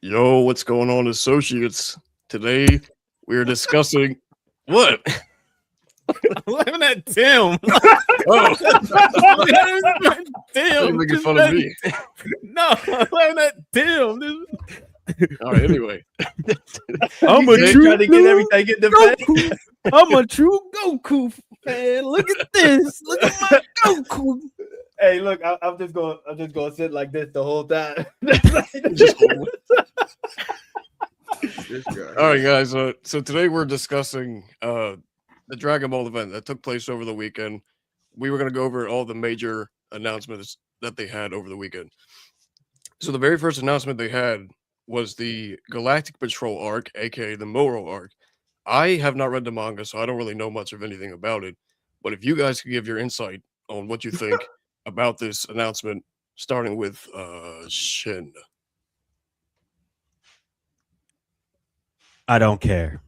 Yo, what's going on, associates? Today we're discussing what? I'm laughing at Tim. Oh, Tim, you're making fun of me. No, I'm laughing at Tim. All right, anyway. I'm a true trying to get everything in the Goku. I'm a true Goku fan. Look at this. Look at my Goku. Hey, look, I'm just gonna sit like this the whole time. Just This guy. All right, guys. So today we're discussing the Dragon Ball event that took place over the weekend. We were going to go over all the major announcements that they had over the weekend. So the very first announcement they had was the Galactic Patrol arc, aka the Moro arc. I have not read the manga, so I don't really know much of anything about it. But if you guys could give your insight on what you think about this announcement, starting with Shin. I don't care.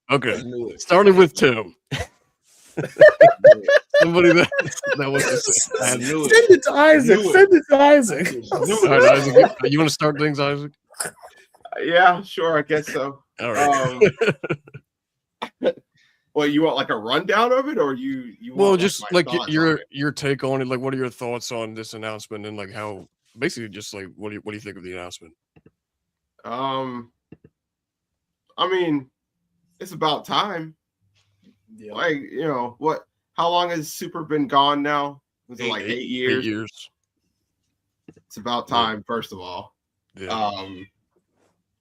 Okay, I knew it. starting with Tim. Somebody that was just I knew it. Send it to Isaac. Knew it. Send it to Isaac. I knew all it. right, Isaac. You want to start things, Isaac? Yeah, sure. I guess so. All right. Well, you want like a rundown of it, or you? Well, want, just my like thoughts on your it? take on it. Like, what are your thoughts on this announcement and like how basically just like what do you think of the announcement? I mean, it's about time. Yeah. Like, what? How long has Super been gone now? Was it like 8 years? 8 years. It's about time. First of all, Yeah.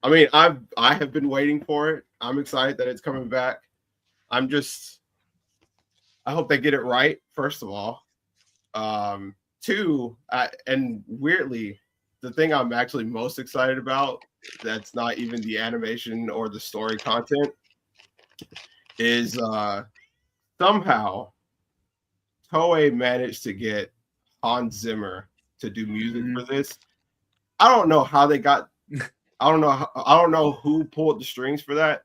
I mean, I have been waiting for it. I'm excited that it's coming back. I hope they get it right. First of all, two, and weirdly, the thing I'm actually most excited about, that's not even the animation or the story content, is somehow Toei managed to get Hans Zimmer to do music for this. I don't know how they got. I don't know who pulled the strings for that,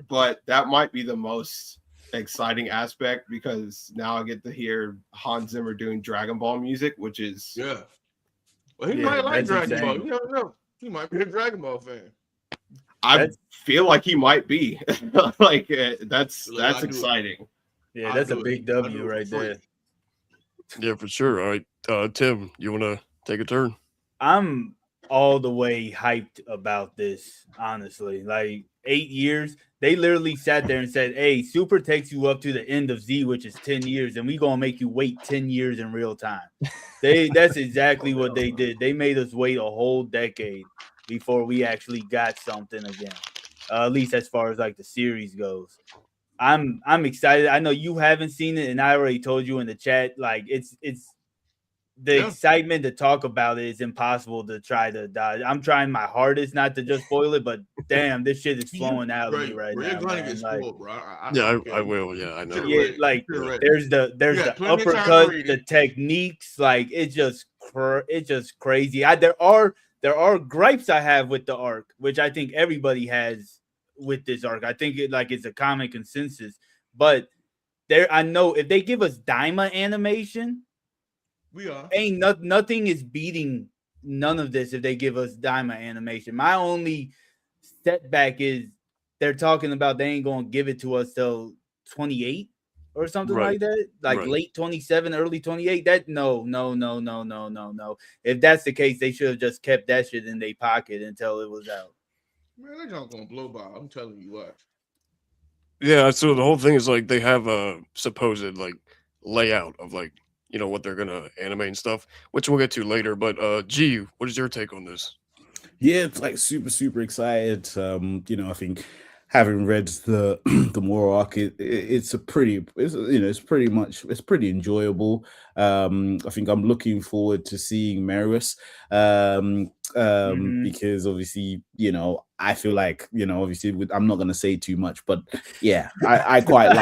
but that might be the most exciting aspect because now I get to hear Hans Zimmer doing Dragon Ball music, which is Yeah. Well, he Yeah, might like that's Dragon Ball. insane. You never know. He might be a Dragon Ball fan. I feel like he might be. Like that's Look, I do it. exciting. Yeah, I'll that's a do it. big I'll W do it right for there. free. Yeah, for sure. All right, Tim, you want to take a turn? I'm all the way hyped about this, honestly. Like 8 years, they literally sat there and said, "Hey, Super takes you up to the end of Z, which is 10 years, and we gonna make you wait 10 years in real time." That's exactly what they did. They made us wait a whole decade before we actually got something again. At least as far as like the series goes. I'm excited. I know you haven't seen it, and I already told you in the chat, like it's the Yeah. excitement to talk about it is impossible to try to dodge. I'm trying my hardest not to just spoil it, but damn, this shit is flowing out of me right Bro, now. you're gonna Man. get Like, spoiled, bro. I will. Yeah, I know. yeah, like there's the Yeah, plenty of time to uppercut, read the it. techniques, like it's just crazy. There are gripes I have with the arc, which I think everybody has with this arc. I think it's a common consensus, but I know if they give us Daima animation, We are. nothing is beating none of this if they give us Daima animation. My only setback is they're talking about they ain't gonna give it to us till 28 or something Right. like that, like Right. late 27, early 28. That no. If that's the case, they should have just kept that shit in their pocket until it was out. Man, they're just gonna blow by. I'm telling you what. Yeah, so the whole thing is like they have a supposed like layout of like what they're gonna animate and stuff, which we'll get to later. But G, what is your take on this? Yeah, it's like super excited. I think having read the the Moro arc, it's pretty enjoyable. I think I'm looking forward to seeing Marius. Because obviously, I feel like, obviously I'm not gonna say too much, but yeah, I quite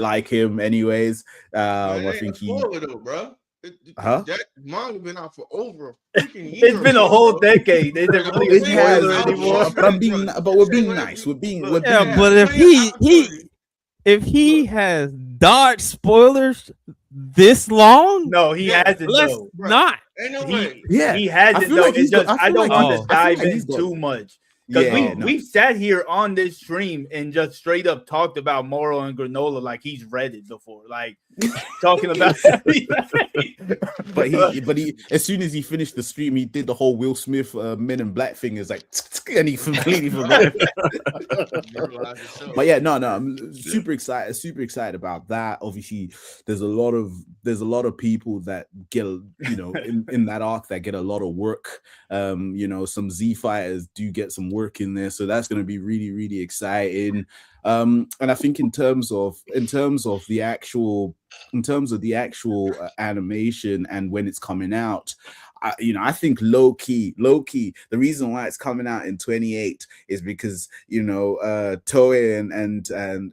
like him anyways. I think he though, bro. Huh? That manga been out for over a freaking year. It's been a whole decade. They didn't really It has, spoil it anymore. but we're being nice. We're being Yeah, but nice. if he has dodged spoilers this long, No, he hasn't. let's though. not. Ain't no way. Yeah, He has I it feel though. like he's It's just got- I I feel don't like want he's- to I feel dive like in he's got- too much. Because Yeah, no. we've sat here on this stream and just straight up talked about Moro and Granola like he's read it before, like talking about everything. But he, as soon as he finished the stream, he did the whole Will Smith Men in Black thing. It's like, and he completely forgot. Visualize yourself. But yeah, no, I'm super excited about that. Obviously, there's a lot of people that get, in that arc that get a lot of work. Some Z fighters do get some work in there, so that's going to be really, really exciting. And I think in terms of the actual animation and when it's coming out, I think low key, the reason why it's coming out in 28 is because Toei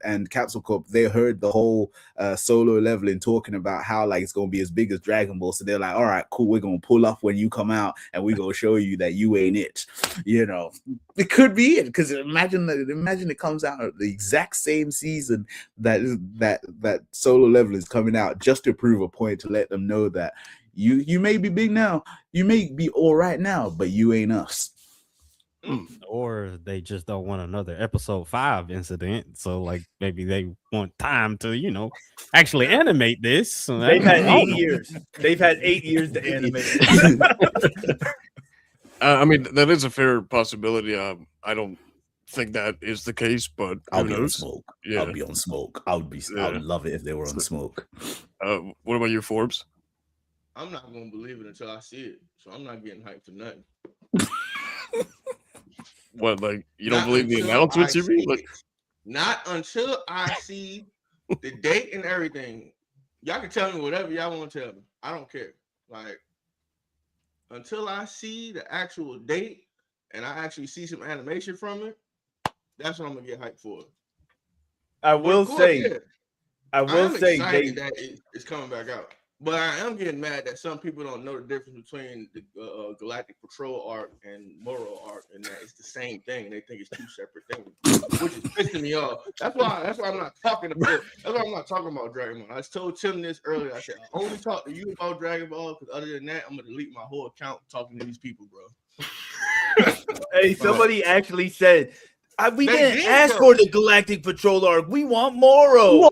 and Capsule Corp, they heard the whole Solo Leveling talking about how like it's gonna be as big as Dragon Ball, so they're like, all right, cool, we're gonna pull up when you come out and we're gonna show you that you ain't it. It could be it, because imagine it comes out at the exact same season that Solo Leveling is coming out, just to prove a point, to let them know that you may be big now, you may be all right now, but you ain't us. Or they just don't want another episode 5 incident. So like maybe they want time to, actually animate this. So They've had I don't 8 know. years. They've had 8 years to animate it. I mean, that is a fair possibility. I don't think that is the case, but I'll who be on knows? Smoke. Yeah. I'll be on Smoke. I would love it if they were on Smoke. What about you, Forbes? I'm not gonna believe it until I see it. So I'm not getting hyped for nothing. What, like you don't Not believe the until announcements? I You mean? see Like, it. Not until I see the date and everything. Y'all can tell me whatever y'all want to tell me. I don't care. Like until I see the actual date and I actually see some animation from it, that's when I'm gonna get hyped for it. I But will of course, say, yeah, I will I'm say, excited that it's coming back out. But I am getting mad that some people don't know the difference between the Galactic Patrol arc and Moro arc, and that it's the same thing. They think it's two separate things, which is pissing me off. That's why I'm not talking about. That's why I'm not talking about Dragon Ball. I told Tim this earlier. I said I only talk to you about Dragon Ball because other than that, I'm gonna delete my whole account talking to these people, bro. hey, somebody actually said, we They didn't did, ask though. for the Galactic Patrol arc. We want Moro. I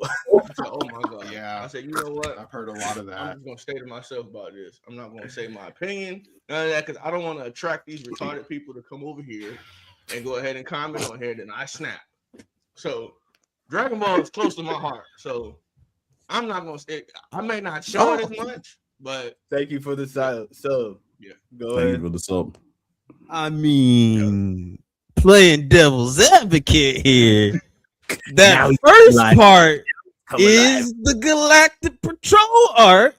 said, oh my god. Yeah. I said, you know what? I've heard a lot of I'm that. just gonna stay to myself about this. I'm not gonna say my opinion, none of that, because I don't want to attract these retarded people to come over here and go ahead and comment on here. Then I snap. So Dragon Ball is close to my heart. So I'm not gonna stay. I may not show it as much, but Thank you for the silence. So, Yeah. go Thank you ahead. for the sub. I mean, playing devil's advocate here. That first alive. part Come is the Galactic Patrol arc,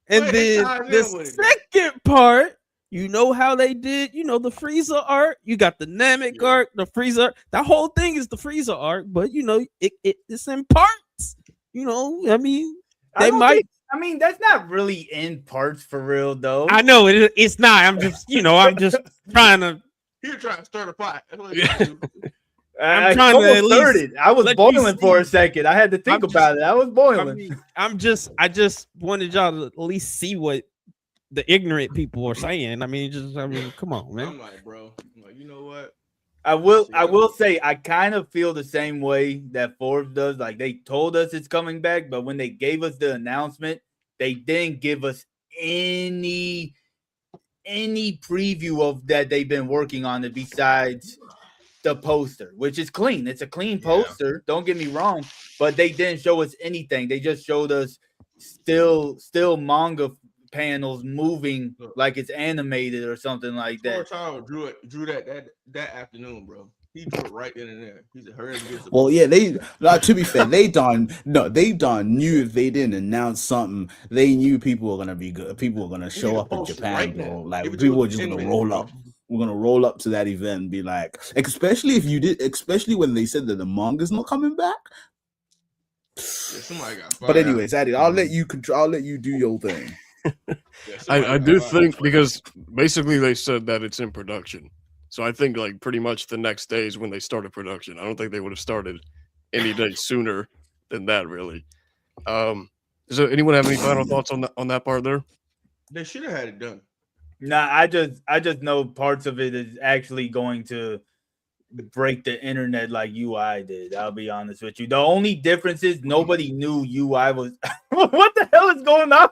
and Wait, it then ties in the with it. second part, you know how they did, the Frieza arc. You got the Namek Yeah. arc, the Frieza arc. That whole thing is the Frieza arc, but it's in parts. I mean, I they don't might. think- I mean, that's not really in parts for real, though. I know it's not. I'm just, I'm just trying to. you're trying to stir the pot. That's what you're trying to do. I'm I trying to almost at least stirred it. I was let you boiling for a see. second. I had to think I'm just- about it. I was I boiling. mean, I just wanted y'all to at least see what the ignorant people are saying. I mean, come on, man. I'm like, bro. I'm like, you know what? I will say I kind of feel the same way that Forbes does. Like they told us it's coming back, but when they gave us the announcement, they didn't give us any preview of that they've been working on it besides the poster, which is clean. It's a clean poster. Don't get me wrong, but they didn't show us anything. They just showed us still manga panels moving like it's animated or something like that. Tyler drew that afternoon, bro. He drew it right then and there. He said, "Hurry and get some." Well, yeah, to be fair, they knew if they didn't announce something, they knew people were gonna be good. People were gonna show need to up in post it Japan, right bro. now. Like Give it to people us were in just 10 gonna minutes, roll bro. up. We're gonna roll up to that event and be like, especially when they said that the manga's not coming back. Yeah, somebody got fired. But anyways, Addy, I'll let you do your thing. Yeah, somebody I got do fired. think, because basically they said that it's in production. So I think like pretty much the next day is when they started production. I don't think they would have started any day sooner than that, really. Does anyone have any final thoughts on that part there? They should have had it done. Nah, I just know parts of it is actually going to break the internet like UI did. I'll be honest with you. The only difference is nobody knew UI was. What the hell is going on?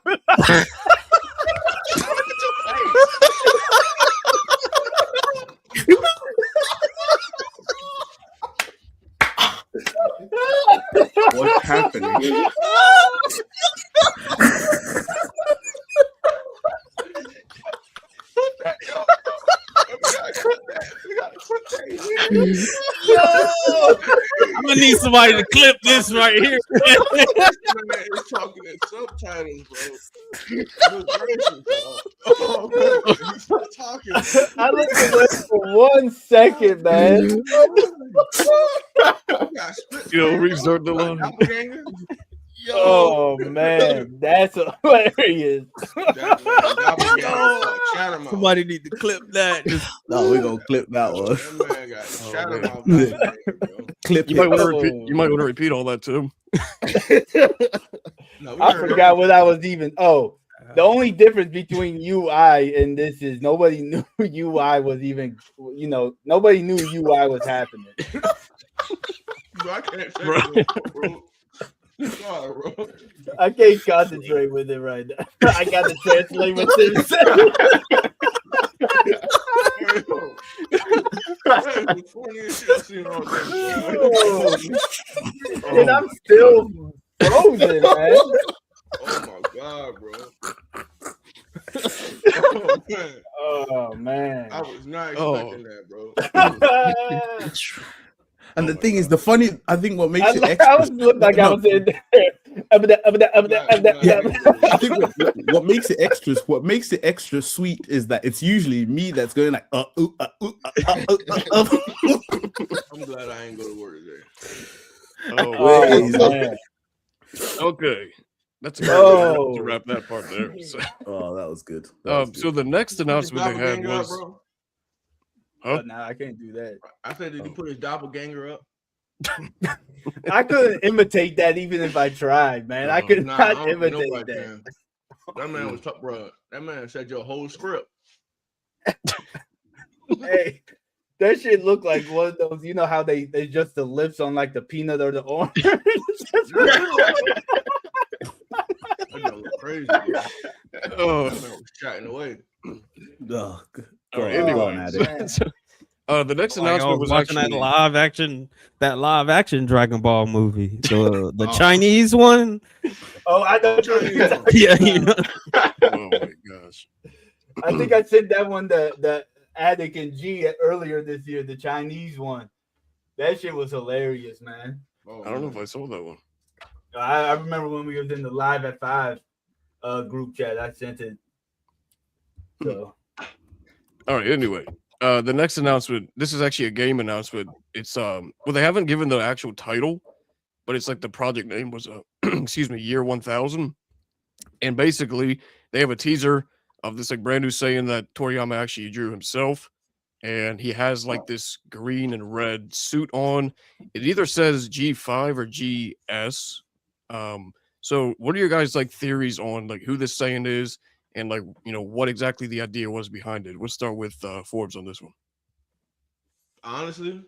What's happening? I'm gonna need somebody to clip this right here. Man is talking in subtitles, bro. Good gracious, bro. Oh, man. He's not talking. I listened to this for 1 second, man. You got split You know, screen, restart the bro. line. Doppelganger? Yo, Oh man, that's hilarious. Doppelganger, shadow mouth. Somebody need to clip that. Just No, we're gonna clip that one. That man got shadow man. mouth. Doppelganger, bro. Clip You might it. want to repeat. You might want to repeat all that too. No, we I heard forgot what I was even. Oh, the only difference between UI and this is nobody knew UI was even. You know, nobody knew UI was happening. Bro, I can't say Bro. that, bro. Sorry, bro. I can't concentrate with it right now. I got to translate what this said. That is the funniest shit I've seen all day. And I'm still frozen, man. Oh my god, bro. Oh man, Oh man. I was not Oh. expecting that, bro. And Oh the my thing is, God. the funny, I think what makes it I extra. was looked like I No, was in there. I think what makes it extra, what makes it extra sweet is that it's usually me that's going like, I'm glad I ain't go to work today. Oh, Oh, man. okay. That's a great Oh. way to wrap that part there. So, Oh, that was good. That was so the next announcement they had Doppelganger up, was, bro. huh? Nah, I can't do that. I said, did you put his doppelganger up? I couldn't imitate that even if I tried, man. I could Nah, I not don't think imitate nobody that. can. That man was tough, bro. That man said your whole script. Hey, that shit looked like one of those. You know how they just the lips on like the peanut or the orange. That man was crazy, bro. Oh, That man was chatting away. Oh, go all right, on, anyway. man. The next like I announcement was was watching actually that live action Dragon Ball movie, the Oh. Chinese one. Oh, I know. Yeah, you know. oh my gosh. I think I sent that one the Attic and G earlier this year, the Chinese one. That shit was hilarious, man. Oh, I don't know if man. I saw that one. I remember when we was in the Live at 5 group chat. I sent it. So All right, anyway. The next announcement, this is actually a game announcement. It's well, they haven't given the actual title, but it's like the project name was excuse me, Year 1000. And basically they have a teaser of this like brand new saying that Toriyama actually drew himself. And he has like this green and red suit on. It either says G5 or GS. So what are your guys like theories on like who this saying is and like what exactly the idea was behind it? We'll start with Forbes on this one. Honestly,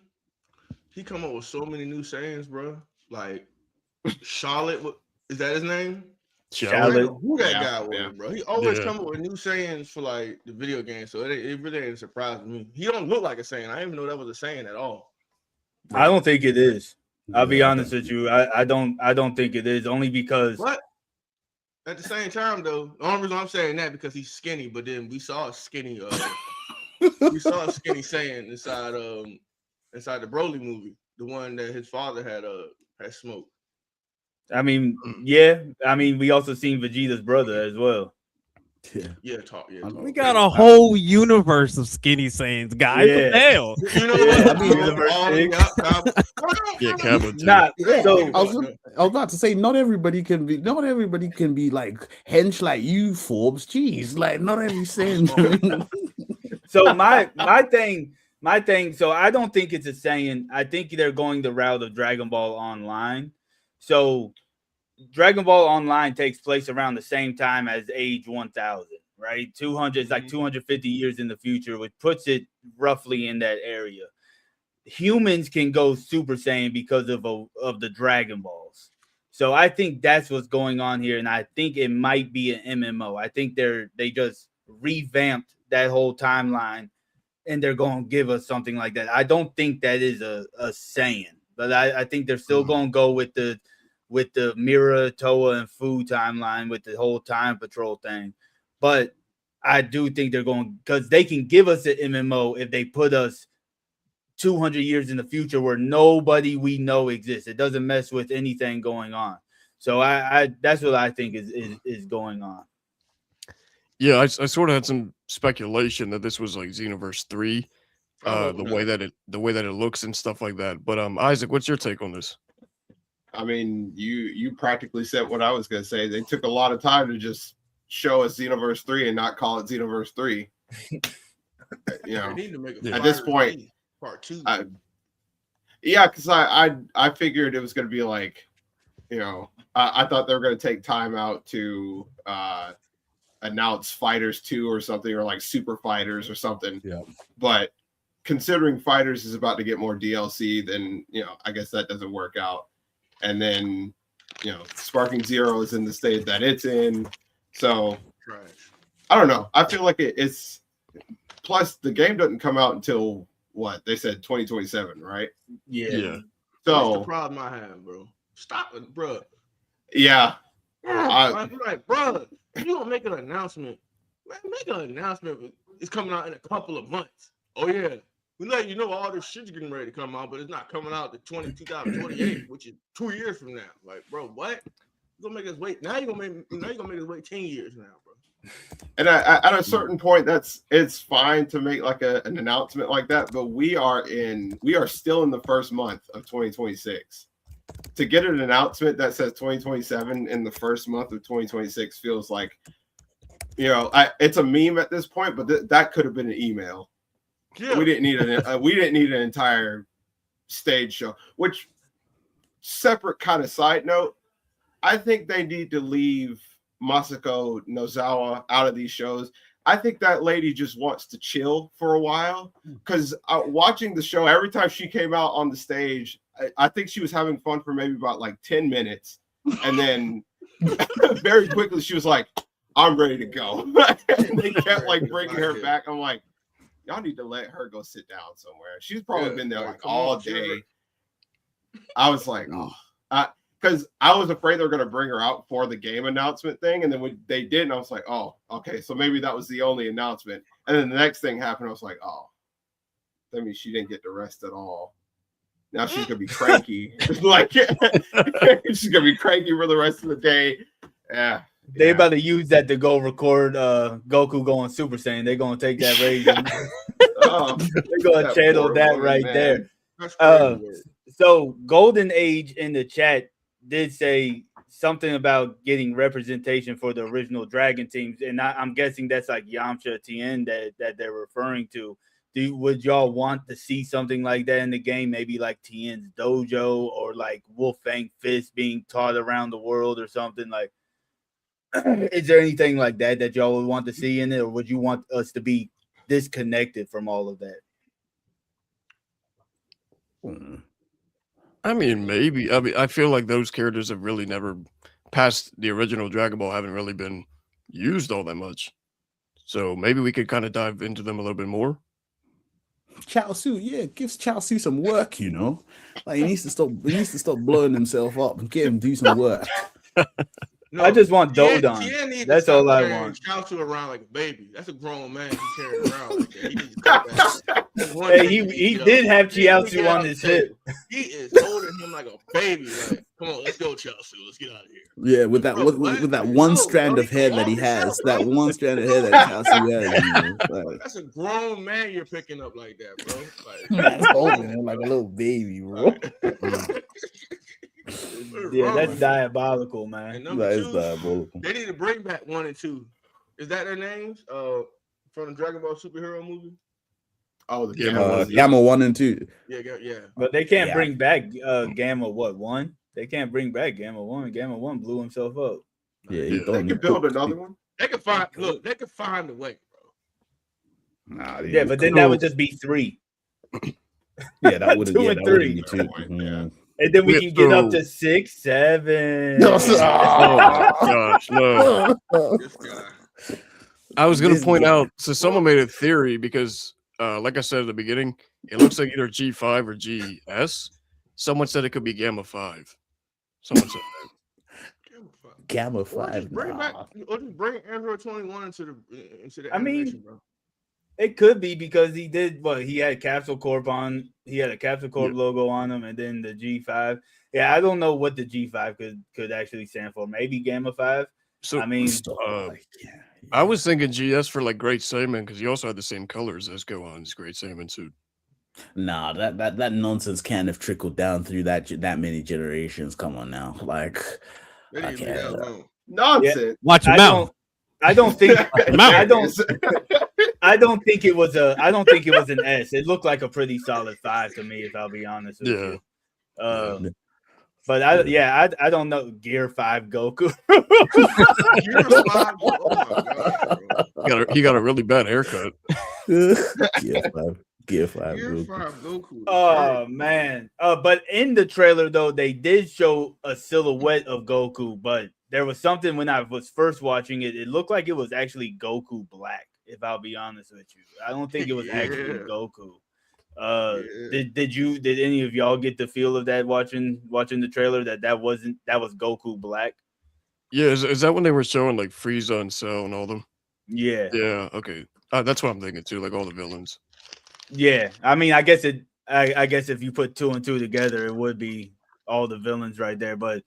he come up with so many new sayings, bro. Like Charlotte, is that his name? Charlotte. Who that Yeah, guy was, yeah. bro? He always Yeah. come up with new sayings for like the video game, so it really ain't surprising me. He don't look like a saying. I didn't even know that was a saying at all. I don't think it is. I'll be Yeah. honest with you. I don't think it is, only because But at the same time, though, the only reason I'm saying that because he's skinny. But then we saw a skinny, saying inside the Broly movie, the one that his father had smoked. I mean, yeah. I mean, we also seen Vegeta's brother as well. Yeah. Yeah, talk. We got a whole universe of skinny sayings, guys. What the hell? You know Yeah, what? I mean, Yeah, Cabo too. Not Yeah, so. I was about to say not everybody can be like hench like you, Forbes. Jeez, like not every saying. So my thing. So I don't think it's a saying. I think they're going the route of Dragon Ball Online. So Dragon Ball Online takes place around the same time as Age 1000. right? 200 is like 250 years in the future, which puts it roughly in that area. Humans can go Super Saiyan because of the Dragon Balls. So I think that's what's going on here, and I think it might be an MMO. I think they just revamped that whole timeline, and they're going to give us something like that. I don't think that is a Saiyan, but I think they're still going to go with the Mira, Toa, and Fu timeline with the whole Time Patrol thing. But I do think they're going, because they can give us an MMO if they put us 200 years in the future where nobody we know exists. It doesn't mess with anything going on. So I that's what I think is going on. Yeah, I sort of had some speculation that this was like Xenoverse 3, the way that it looks and stuff like that. But Isaac, what's your take on this? I mean, you practically said what I was going to say. They took a lot of time to just show us Xenoverse 3 and not call it Xenoverse 3. You know, They need to make a at this Fire point, Z part 2. yeah, because I figured it was going to be like, you know, I thought they were going to take time out to announce Fighters 2 or something, or like Super Fighters or something. Yeah. But considering Fighters is about to get more DLC, then, you know, I guess that doesn't work out. And then, you know, Sparking Zero is in the state that it's in. So Trash. I don't know. I feel like it's plus the game doesn't come out until what they said 2027, right? Yeah. That's the So problem I have, bro. Stop it, bro. yeah, I'm like, bro, if you gonna make an announcement, man, make an announcement. It's coming out in a couple of months. Oh yeah, we let you know all this shit's getting ready to come out, but it's not coming out to 2028, which is 2 years from now. Like, bro, what? You're gonna make us wait? Now you're gonna make us wait 10 years now, bro. and at a certain point, it's fine to make like an announcement like that, but we are still in the first month of 2026. To get an announcement that says 2027 in the first month of 2026 feels like, you know, it's a meme at this point, but that could have been an email. Yeah. We didn't need an entire stage show. Which, separate kind of side note, I think they need to leave Masako Nozawa out of these shows. I think that lady just wants to chill for a while, because watching the show, every time she came out on the stage, I think she was having fun for maybe about like 10 minutes. And then very quickly she was like, I'm ready to go. And they kept like bringing her back. I'm like, y'all need to let her go sit down somewhere. She's probably been there like all day. I was like, oh, because I was afraid they were going to bring her out for the game announcement thing. And then when they didn't, I was like, oh, okay. So maybe that was the only announcement. And then the next thing happened. I was like, oh, that means she didn't get the rest at all. Now she's gonna be cranky. Like she's gonna be cranky for the rest of the day. Yeah. They about to use that to go record Goku going Super Saiyan. They're gonna take that rage. They're gonna channel that right there. So Golden Age in the chat did say something about getting representation for the original Dragon teams, and I'm guessing that's like Yamcha Tien that they're referring to. Would y'all want to see something like that in the game? Maybe like Tien's dojo, or like Wolfang Fist being taught around the world or something like. Is there anything like that y'all would want to see in it, or would you want us to be disconnected from all of that? I mean, maybe. I mean, I feel like those characters have really never, past the original Dragon Ball, haven't really been used all that much. So maybe we could kind of dive into them a little bit more. Chaozu, yeah, gives Chaozu some work, you know. Like he needs to stop blowing himself up and get him to do some work. No, I just want Dodon. That's all I want. Chaozu around like a baby. That's a grown man he's carrying around like that. He needs to cut that. Hey, he did have Chaozu on his hip. He is holding him like a baby. Like, come on, let's go, Chaozu. Let's get out of here. Yeah, with that with that one strand of hair that he has, that one strand of hair that Chaozu has. You know, that's a grown man you're picking up like that, bro. That's holding him like a little baby, bro. Yeah, that's diabolical, man. That is diabolical. They need to bring back 1 and 2. Is that their names? From the Dragon Ball superhero movie? Oh, the Gamma 1 and 2. Yeah. But they can't bring back Gamma 1? They can't bring back Gamma 1. Gamma 1 blew himself up. Yeah, they could build another one. They can find they can find a way, bro. Nah, Yeah, but then that would just be 3. yeah, that would 2 yeah, and that would 3. be 2. Point, yeah. And then we Yeah, can get up so- to 6, 7. Oh my gosh, no. This guy. I was gonna This point guy. out, so someone made a theory because, like I said at the beginning, it looks like either G5 or GS. Someone said it could be Gamma 5. Someone said that. Gamma Or 5. just bring back, Nah. or just bring Android 21 into the I mean, animation, bro. It could be because he did what he had Capsule Corp on. He had a Capsule Corp logo on him, and then the G5. Yeah, I don't know what the G5 could actually stand for. Maybe Gamma 5. So I mean, I was thinking GS for like Great Saiyaman because he also had the same colors as Gohan's Great Saiyaman suit. Nah, that nonsense can't have trickled down through that many generations. Come on now, like They didn't Okay. do that alone. Nonsense. Watch your I mouth. don't think I don't It's- I don't think it was an S. It looked like a pretty solid 5 to me, if I'll be honest with Yeah. you. But I don't know. Gear 5 Goku. Gear 5, oh my god, bro. He got a really bad haircut. Gear 5. Gear Goku. 5 Goku. Oh man. But in the trailer though, they did show a silhouette of Goku, but there was something when I was first watching it, it looked like it was actually Goku Black, if I'll be honest with you. I don't think it was actually Yeah. Goku. Yeah. Did any of y'all get the feel of that watching the trailer that was Goku Black? Yeah, is that when they were showing like Frieza and Cell and all them? Yeah. Yeah, okay. That's what I'm thinking too, like all the villains. Yeah. I mean, I guess if you put 2 and 2 together, it would be all the villains right there, but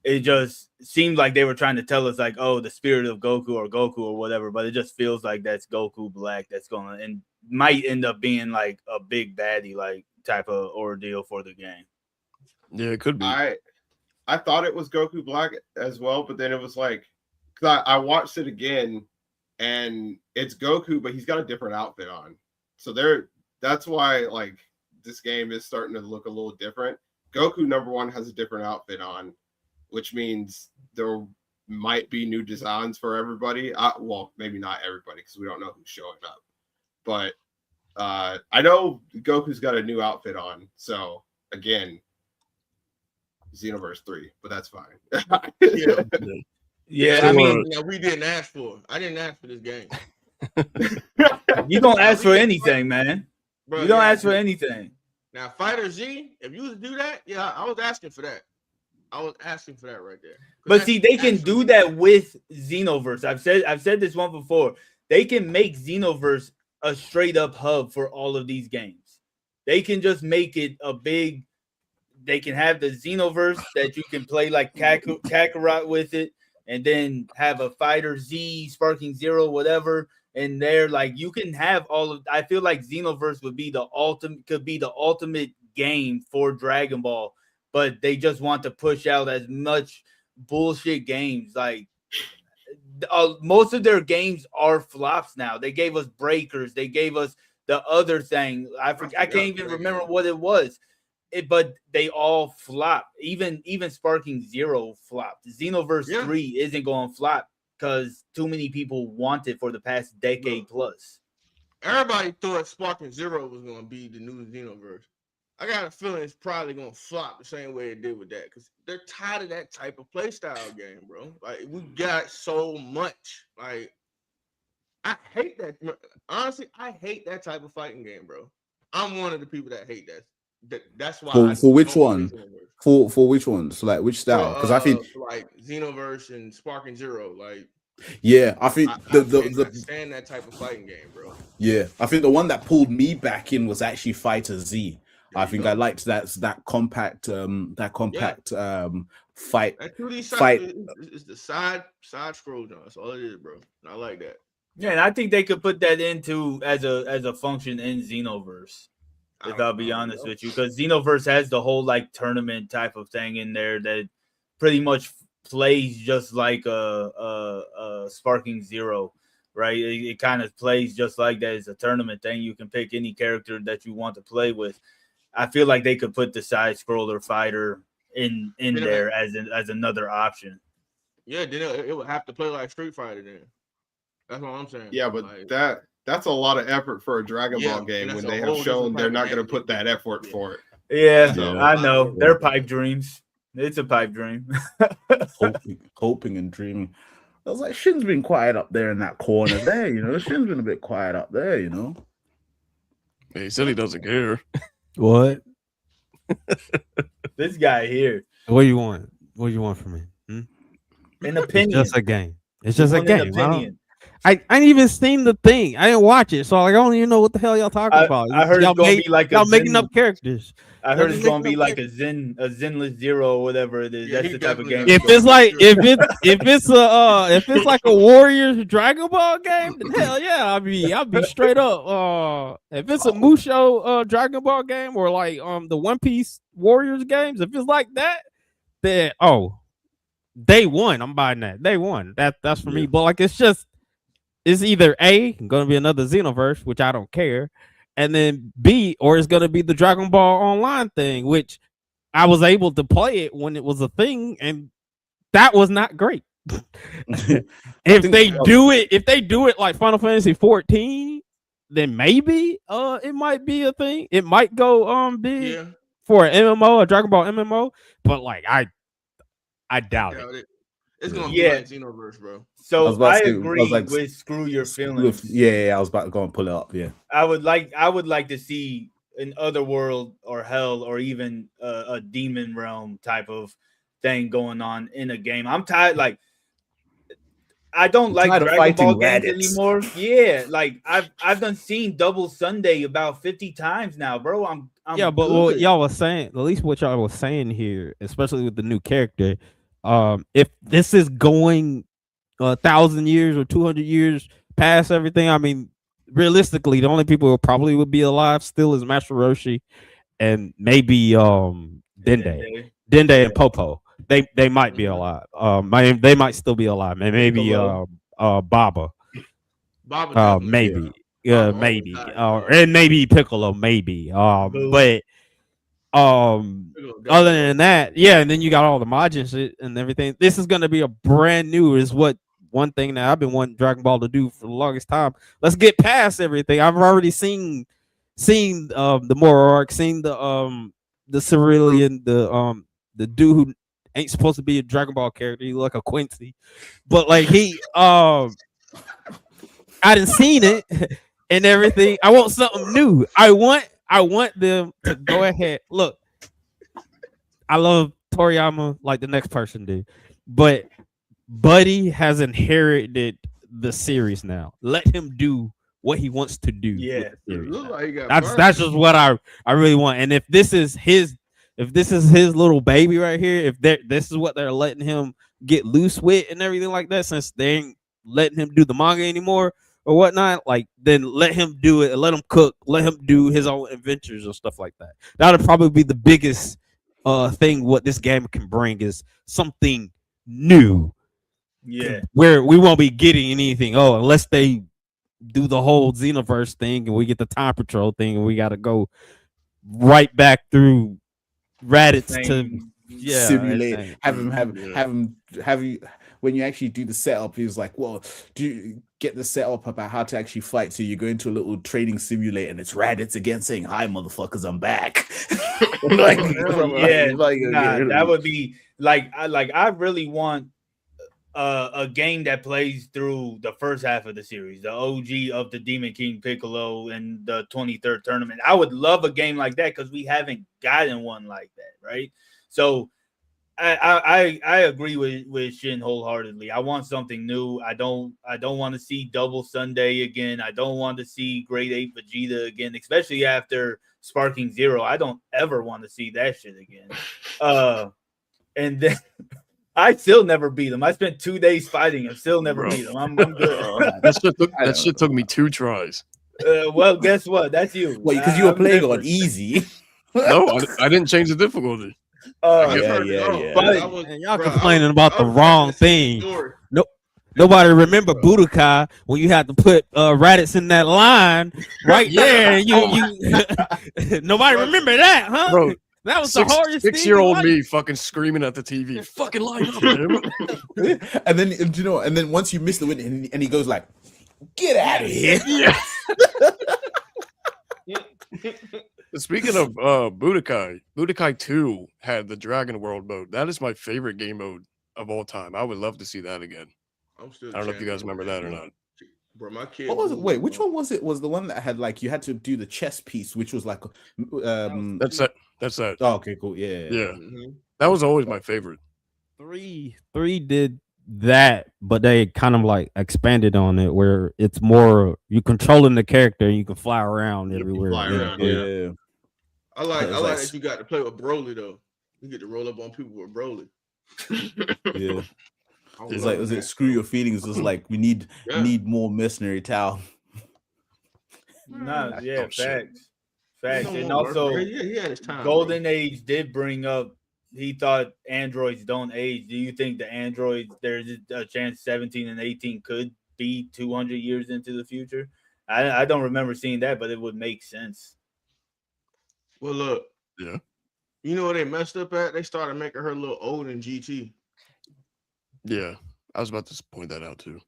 it just seemed like they were trying to tell us like, oh, the spirit of Goku or whatever, but it just feels like that's Goku Black that's going to and might end up being like a big baddie like type of ordeal for the game. Yeah, it could be. I thought it was Goku Black as well, but then it was like, because I watched it again, and it's Goku, but he's got a different outfit on. So that's why like this game is starting to look a little different. Goku number 1 has a different outfit on, which means there might be new designs for everybody. Well, maybe not everybody because we don't know who's showing up. But I know Goku's got a new outfit on. So again, Xenoverse 3, but that's fine. Yeah, So, I mean, Now we didn't ask for. I didn't ask for this game, you don't ask for anything, man. bro. You don't yeah. ask for anything. Now Fighter Z, if you was to do that, yeah, I was asking for that. I was asking for that right there. 'Cause But that's see, they can do actually- that with Xenoverse. I've said this one before. They can make Xenoverse a straight up hub for all of these games. They can just make it a big. They can have the Xenoverse that you can play like Kakarot with it, and then have a Fighter Z, Sparking Zero, whatever. And they're like, you can have all of. I feel like Xenoverse would be the ultimate game for Dragon Ball, but they just want to push out as much bullshit games. Like most of their games are flops now. They gave us Breakers. They gave us the other thing. I can't even remember what it was. But they all flop. Even Sparking Zero flopped. Xenoverse 3 isn't going to flop because too many people want it for the past decade plus. Everybody thought Sparking Zero was going to be the new Xenoverse. I got a feeling it's probably going to flop the same way it did with that because they're tired of that type of playstyle game, bro. Like, we got so much. Like, I hate that. Honestly, I hate that type of fighting game, bro. I'm one of the people that hate that. That's why. For which don't one? play Xenoverse. For which one? So like which style? Because I think like Xenoverse and Sparking Zero, like I think I the stand that type of fighting game, bro. I think the one that pulled me back in was actually Fighter Z. There I you think go. I liked that compact fight. That 2D Fight. side is the side scroll, John. That's all it is, bro. And I like that. Yeah, and I think they could put that into as a function in Xenoverse. If I'll be honest with you, because Xenoverse has the whole like tournament type of thing in there that pretty much plays just like a Sparking Zero, right? It kind of plays just like that. It's a tournament thing. You can pick any character that you want to play with. I feel like they could put the side scroller fighter in there as another option. Yeah, then it would have to play like Street Fighter then. That's what I'm saying. Yeah, but Like, that's a lot of effort for a Dragon Yeah, Ball game and when that's they a have whole shown different they're type not of going to game. put that effort Yeah. for it. Yeah, So- I know. They're pipe dreams. It's a pipe dream. hoping and dreaming. I was like, Shin's been quiet up there in that corner there, you know. Shin's been a bit quiet up there, you know. He said he doesn't care. What? This guy here, What do you want? What do you want from me? Hmm? an It's opinion. just a game. It's just a Want an game. I don't- opinion. I ain't even seen the thing. I didn't watch it, so like, I don't even know what the hell y'all talking about. I heard y'all it's gonna be like a y'all making Zen- up characters. I heard Doesn't it's gonna make be no like a Zenless Zero or whatever it is. Yeah, That's he the type of definitely game. got If it's like if it's like a Warriors Dragon Ball game, then hell yeah, I'll be straight up. If it's a Musho Dragon Ball game or like the One Piece Warriors games, if it's like that, then day one, I'm buying that. Day one. That's for me. But like it's either A, gonna be another Xenoverse, which I don't care, and then B, or it's gonna be the Dragon Ball Online thing, which I was able to play it when it was a thing, and that was not great. if they do it like Final Fantasy 14, then maybe it might be a thing. It might go big Yeah, for an MMO, a Dragon Ball MMO, but like I doubt it. doubt it. It's gonna Yeah. be like Xenoverse, bro. So about I to say, I agree was like, with screw your feelings. Yeah, I was about to go and pull it up. Yeah. I would like to see an otherworld or hell or even a demon realm type of thing going on in a game. I'm tired. Like I don't like tired of Dragon Ball fighting games Raditz. anymore. Yeah, like I've done seen Double Sunday about 50 times now, bro. I'm Yeah, but what good. y'all was saying, at least what y'all was saying here, especially with the new character, if this is going 1,000 years or 200 years past everything, I mean, realistically, the only people who probably would be alive still is Master Roshi and maybe Dende and Popo. They might be alive. They might still be alive. And maybe Piccolo. Baba. Baba definitely, Maybe. Yeah. Maybe. Baba And maybe Piccolo, maybe. Boo. But Piccolo definitely. other than that, yeah, and then you got all the mods and shit and everything. This is gonna be a brand new, is what one thing that I've been wanting Dragon Ball to do for the longest time. Let's get past everything. I've already seen the Moro arc, seen the Cerulean, the dude who ain't supposed to be a Dragon Ball character. He look like a Quincy, but like he I didn't seen it and everything. I want something new. I want them to go ahead. Look, I love Toriyama like the next person did, but Buddy has inherited the series now. Let him do what he wants to do. with Yeah. the It series look now. like he got That's burned. just what I really want. And if this is his little baby right here, if this is what they're letting him get loose with and everything like that, since they ain't letting him do the manga anymore or whatnot, like then let him do it, let him cook, let him do his own adventures and stuff like that. That'll probably be the biggest thing what this game can bring, is something new. Yeah. Where we won't be getting anything unless they do the whole Xenoverse thing and we get the Time Patrol thing and we got to go right back through Raditz to Same. Simulate, everything. have you when you actually do the setup. He was like, well, do you get the setup about how to actually fight? So you go into a little training simulator and it's Raditz again saying, hi motherfuckers, I'm back. Like, Yeah, like, that would be like I really want a game that plays through the first half of the series, the OG of the Demon King Piccolo and the 23rd tournament. I would love a game like that because we haven't gotten one like that, right? So I agree with Shin wholeheartedly. I want something new. I don't want to see Double Sunday again. I don't want to see Grade 8 Vegeta again, especially after Sparking Zero. I don't ever want to see that shit again. And then I still never beat him. I spent 2 days fighting him, still never beat him. I'm good. That shit took me 2 tries. Well, guess what? That's you. Well, because you were I'm playing different. on easy. No, I didn't change the difficulty. Yeah. But- And y'all complaining about the wrong thing. Story. Nobody remember Budokai when you had to put Raditz in that line right there. You nobody remember that, huh? Bro, That was the hardest thing. 6-year-old in me fucking screaming at the TV. Fucking line up, man. And then, you know, and then once you miss the win, and he goes like, Get out of here. Speaking of Budokai 2 had the Dragon World mode. That is my favorite game mode of all time. I would love to see that again. I'm still. I don't know if you guys remember that or not. Bro, my kid. What was it? Wait, which one was it? Was the one that had like you had to do the chess piece, which was like That's that. That's that. oh, okay, cool. Yeah. Yeah, Mhm. that was always my favorite. 3 did that, but they kind of like expanded on it where it's more you controlling the character and you can fly around You can everywhere. fly Yeah. around, Yeah. I like It's I like like- that you got to play with Broly though. You get to roll up on people with Broly. Yeah. I It's love like, was that. it screw your feelings? It was like we need Yeah. more mercenary talent. Nah, That's yeah, dumb shit. facts. Facts. No And more also, work. Yeah, he had his time. Golden Age did bring up he thought androids don't age. Do you think the androids there's a chance 17 and 18 could be 200 years into the future? I don't remember seeing that, but it would make sense. Well, look. Yeah. You know where they messed up at? They started making her a little old in GT. Yeah, I was about to point that out too.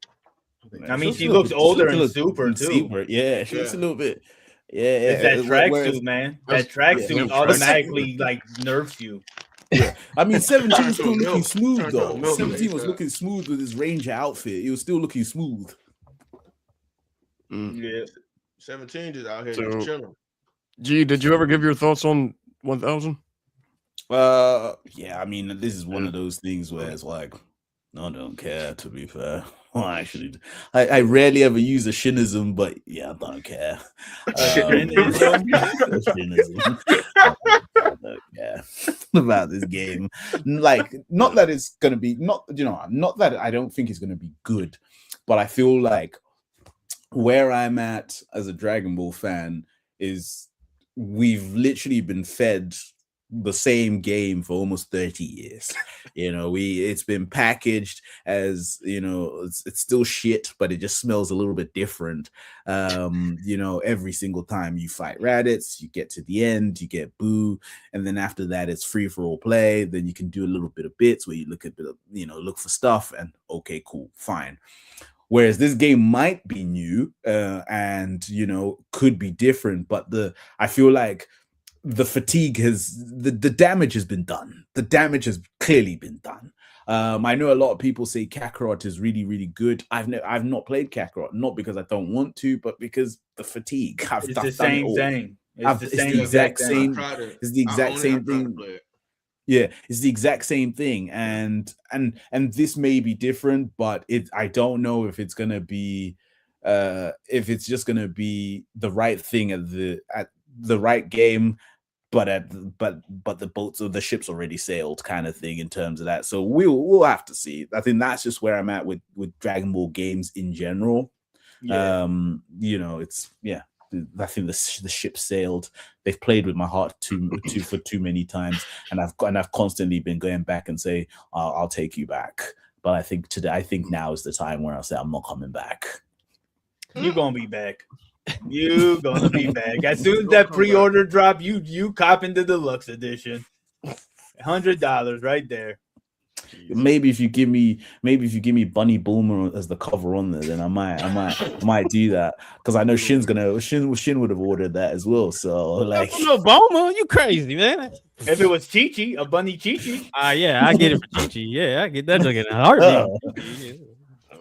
I mean, She she looks looks older a in little- Super too. Yeah, she looks a Yeah. little bit. Yeah, It's that whereas- tracksuit, man. That's- That tracksuit yeah, automatically like nerfs you. I mean, 17 Turned was to still a looking milk. smooth Turned to a though. milk 17 was like looking smooth with his Ranger outfit. He was still looking smooth. Mm. Yeah. 17 just out here So- just chilling. G, did you ever give your thoughts on 1000? Yeah, I mean, this is one of those things where it's like, I don't care, to be fair. Well, actually, I rarely ever use a shinism, but yeah, I don't care. Shinism? Shinism. I don't care about this game. Like, not that it's gonna be not that I don't think it's gonna be good, but I feel like where I'm at as a Dragon Ball fan is we've literally been fed the same game for almost 30 years. It's been packaged as, it's still shit, but it just smells a little bit different. Every single time you fight Raditz, you get to the end, you get Boo, and then after that it's free for all play. Then you can do a little bit of bits where you look for stuff, and okay, cool, fine. Whereas this game might be new and could be different, but I feel like the fatigue the damage has been done. The damage has clearly been done. I know a lot of people say Kakarot is really, really good. I've not played Kakarot, not because I don't want to, but because the fatigue. It's the same thing. It's the exact same. It's the exact same thing. Play it. Yeah, it's the exact same thing, and this may be different, but I don't know if it's gonna be, if it's just gonna be the right thing at the right game, but the boats or the ships already sailed, kind of thing in terms of that. So we'll have to see. I think that's just where I'm at with Dragon Ball games in general. Yeah. I think the ship sailed. They've played with my heart for too many times, and I've constantly been going back and say, I'll take you back. But I think now is the time where I say I'm not coming back. You're gonna be back. You gonna be back. As soon as that pre-order drop, you copping the deluxe edition. $100 right there. Maybe if you give me Bunny Boomer as the cover on there, then I might do that, because I know Shin would have ordered that as well. So like, Little Boma, you crazy, man. If it was Chi-Chi, a Bunny Chi-Chi. Yeah, I get it for Chi-Chi. Yeah, I get that joke in a heartbeat.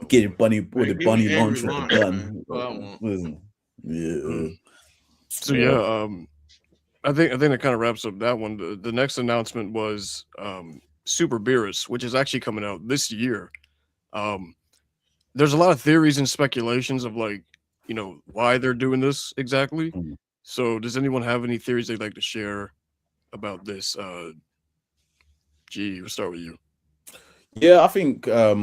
get it Bunny with a Give me Bunny Angry launcher Launcher, gun. man. That's what I want. Yeah. So yeah, I think that kind of wraps up that one. The next announcement was Super Beerus, which is actually coming out this year. There's a lot of theories and speculations of why they're doing this exactly. Mhm. So does anyone have any theories they'd like to share about this? We'll start with you. Yeah, I think the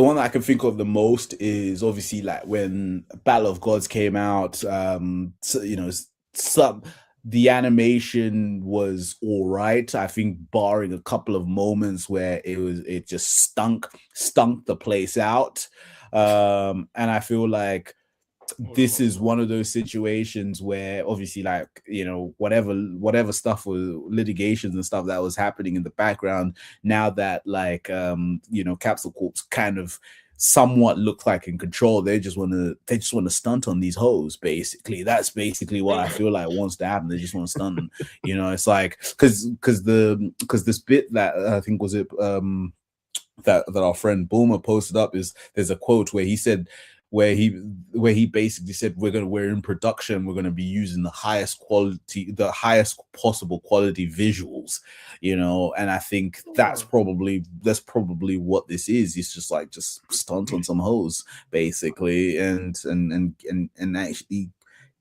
one that I can think of the most is obviously like when Battle of Gods came out. The animation was all right. I think barring a couple of moments where it just stunk the place out. And I feel like this is one of those situations where obviously whatever stuff was litigations and stuff that was happening in the background, now that Capsule Corp's kind of somewhat look like in control. They just want to stunt on these hoes. Basically, that's basically what I feel like wants to happen. They just want to stunt them. You know, it's like because this bit that I think was it that our friend Boomer posted up is there's a quote where he said where he basically said we're in production, we're gonna be using the highest possible quality visuals, you know, and I think that's probably what this is. It's just like stunt on some hoes basically, and actually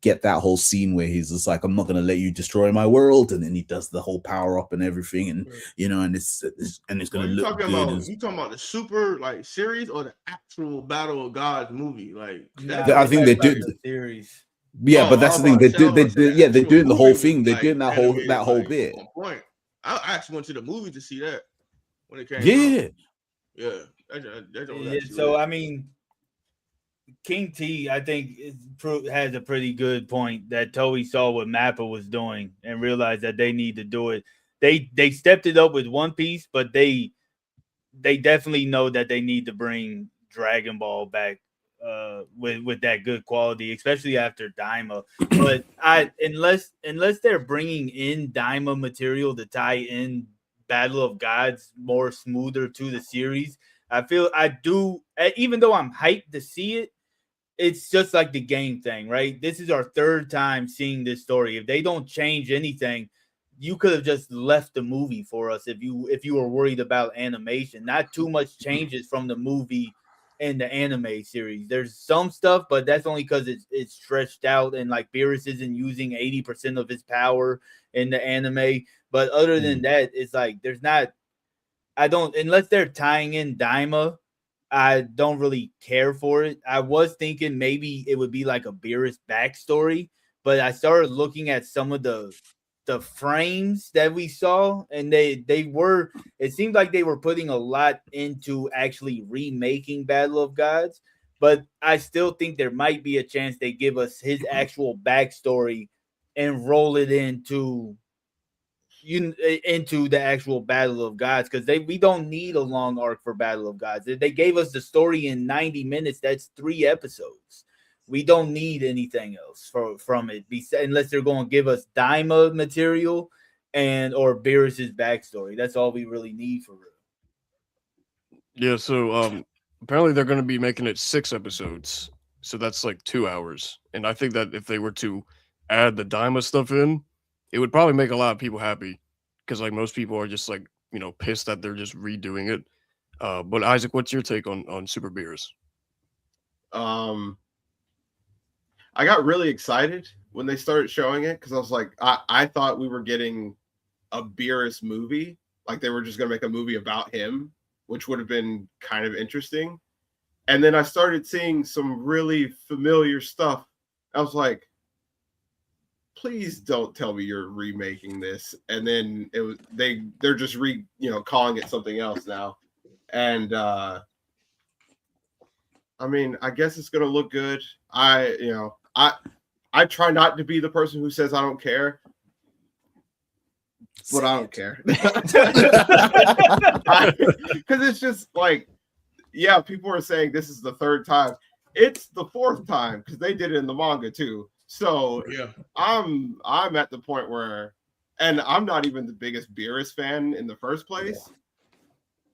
get that whole scene where he's just like, I'm not gonna let you destroy my world, and then he does the whole power up and everything, and you know, and it's gonna look good. You talking about the Super like series or the actual Battle of Gods movie? Like I think they do the series. Yeah, but that's the thing. They're doing the whole thing. They're doing that whole bit. On point. I actually went to the movie to see that when it came out. Yeah. So I mean, King T, I think, has a pretty good point that Toei saw what Mappa was doing and realized that they need to do it. They stepped it up with One Piece, but they definitely know that they need to bring Dragon Ball back with that good quality, especially after Daima. But unless they're bringing in Daima material to tie in Battle of Gods more smoother to the series, even though I'm hyped to see it, it's just like the game thing, right? This is our third time seeing this story. If they don't change anything, you could have just left the movie for us if you were worried about animation. Not too much changes from the movie and the anime series. There's some stuff, but that's only because it's stretched out, and like Beerus isn't using 80% of his power in the anime. But other than that, it's like unless they're tying in Daima, I don't really care for it. I was thinking maybe it would be like a Beerus backstory, but I started looking at some of the frames that we saw, and it seemed like they were putting a lot into actually remaking Battle of Gods, but I still think there might be a chance they give us his actual backstory and roll it into the actual Battle of Gods, because we don't need a long arc for Battle of Gods. They gave us the story in 90 minutes. That's 3 episodes. We don't need anything else from it, unless they're going to give us Daima material or Beerus's backstory. That's all we really need for real. Yeah, so apparently they're going to be making it 6 episodes. So that's like 2 hours. And I think that if they were to add the Daima stuff in, it would probably make a lot of people happy, because like most people are just like, you know, pissed that they're just redoing it. But Isaac, what's your take on Super Beerus? I got really excited when they started showing it, because I was like, I thought we were getting a Beerus movie, like they were just gonna make a movie about him, which would have been kind of interesting. And then I started seeing some really familiar stuff. I was like, please don't tell me you're remaking this. And then they're just calling it something else now. And I mean, I guess it's gonna look good. I try not to be the person who says I don't care, but I don't care. Because it's just like, yeah, people are saying this is the 3rd time. It's the 4th time, because they did it in the manga too. So yeah, I'm at the point where, and I'm not even the biggest Beerus fan in the first place. Yeah.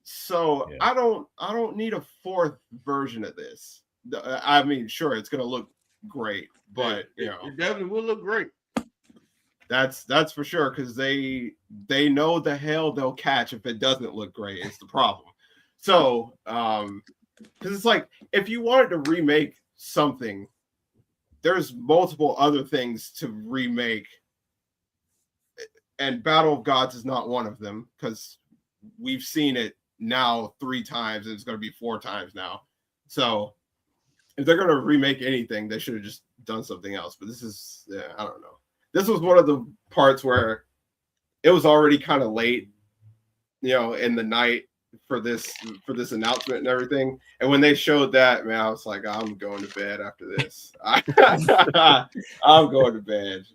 So yeah. I don't need a 4th version of this. I mean, sure, it's gonna look great, but it definitely will look great. That's for sure, because they know the hell they'll catch if it doesn't look great. It's the problem. So because it's like, if you wanted to remake something, there's multiple other things to remake, and Battle of Gods is not one of them, because we've seen it now 3 times, and it's going to be 4 times now. So if they're going to remake anything, they should have just done something else. But this is, I don't know. This was one of the parts where it was already kind of late, in the night for this announcement and everything. And when they showed that, man, I was like, I'm going to bed after this. I'm going to bed.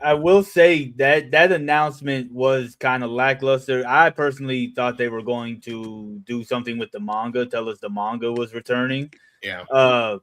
I will say that announcement was kind of lackluster. I personally thought they were going to do something with the manga, tell us the manga was returning. Yeah.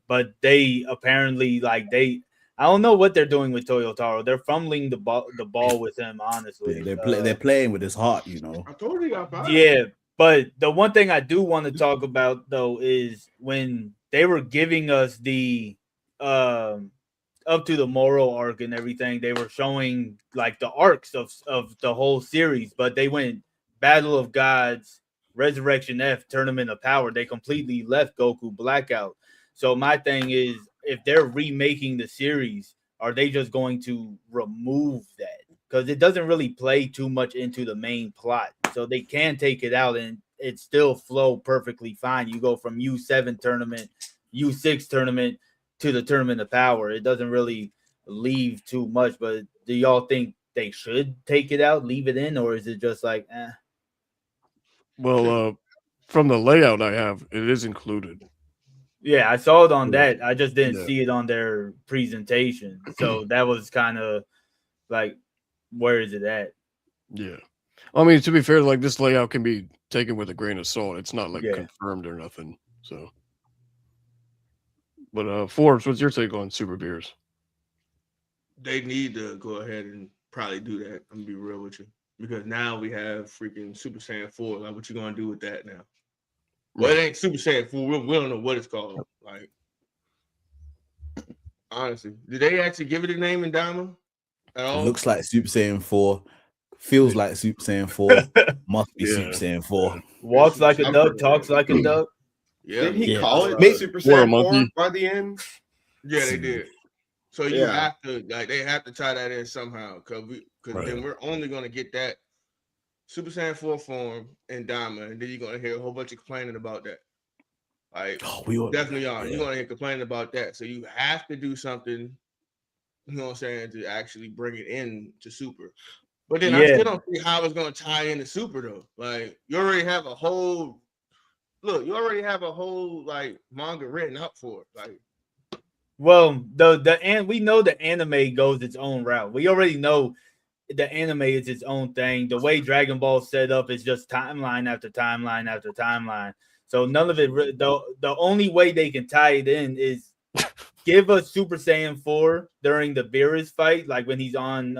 But they apparently I don't know what they're doing with Toyotaro. They're fumbling the ball with him, honestly. They're playing with his heart, you know. I told you he got fired. Yeah, but the one thing I do want to talk about though is when they were giving us the up to the Moro arc and everything, they were showing like the arcs of the whole series, but they went Battle of Gods, Resurrection F, Tournament of Power. They completely left Goku Blackout. So my thing is, if they're remaking the series, are they just going to remove that? Because it doesn't really play too much into the main plot. So they can take it out and it still flow perfectly fine. You go from U7 tournament, U6 tournament to the Tournament of Power. It doesn't really leave too much, but do y'all think they should take it out, leave it in, or is it just like, eh? Well, from the layout I have, it is included. Yeah, I saw it on that. I just didn't Yeah. see it on their presentation. So that was kind of like, where is it at? Yeah. I mean, to be fair, like this layout can be taken with a grain of salt. It's not like Yeah. confirmed or nothing. So, but Forbes, what's your take on Super Beers? They need to go ahead and probably do that. I'm gonna be real with you. Because now we have freaking Super Saiyan 4. Like, what you gonna do with that now? Well, it ain't Super Saiyan 4. We don't know what it's called. Like, honestly, did they actually give it a name in Dama at It all? looks like Super Saiyan 4, feels like Super Saiyan 4, must be Yeah. Super Saiyan 4. Walks like a duck, talks like a duck. Yeah, Didn't he Yeah. call it Mate, Super or a Saiyan 4 monkey. by the end? yeah, they did. So you Yeah. have to they have to tie that in somehow, because Right. then we're only gonna get that Super Saiyan 4 form in Diamond, and then you're gonna hear a whole bunch of complaining about that. Like, Oh, we all, definitely are. yeah. You're gonna hear complaining about that. So you have to do something, you know what I'm saying, to actually bring it in to Super. But then I Yeah. still don't see how it's gonna tie into Super though. Like, you already have a whole like manga written up for it. Like, Well, we know the anime goes its own route. We already know the anime is its own thing. The way Dragon Ball set up is just timeline after timeline after timeline. So none of it. The only way they can tie it in is give us Super Saiyan 4 during the Beerus fight, like when he's on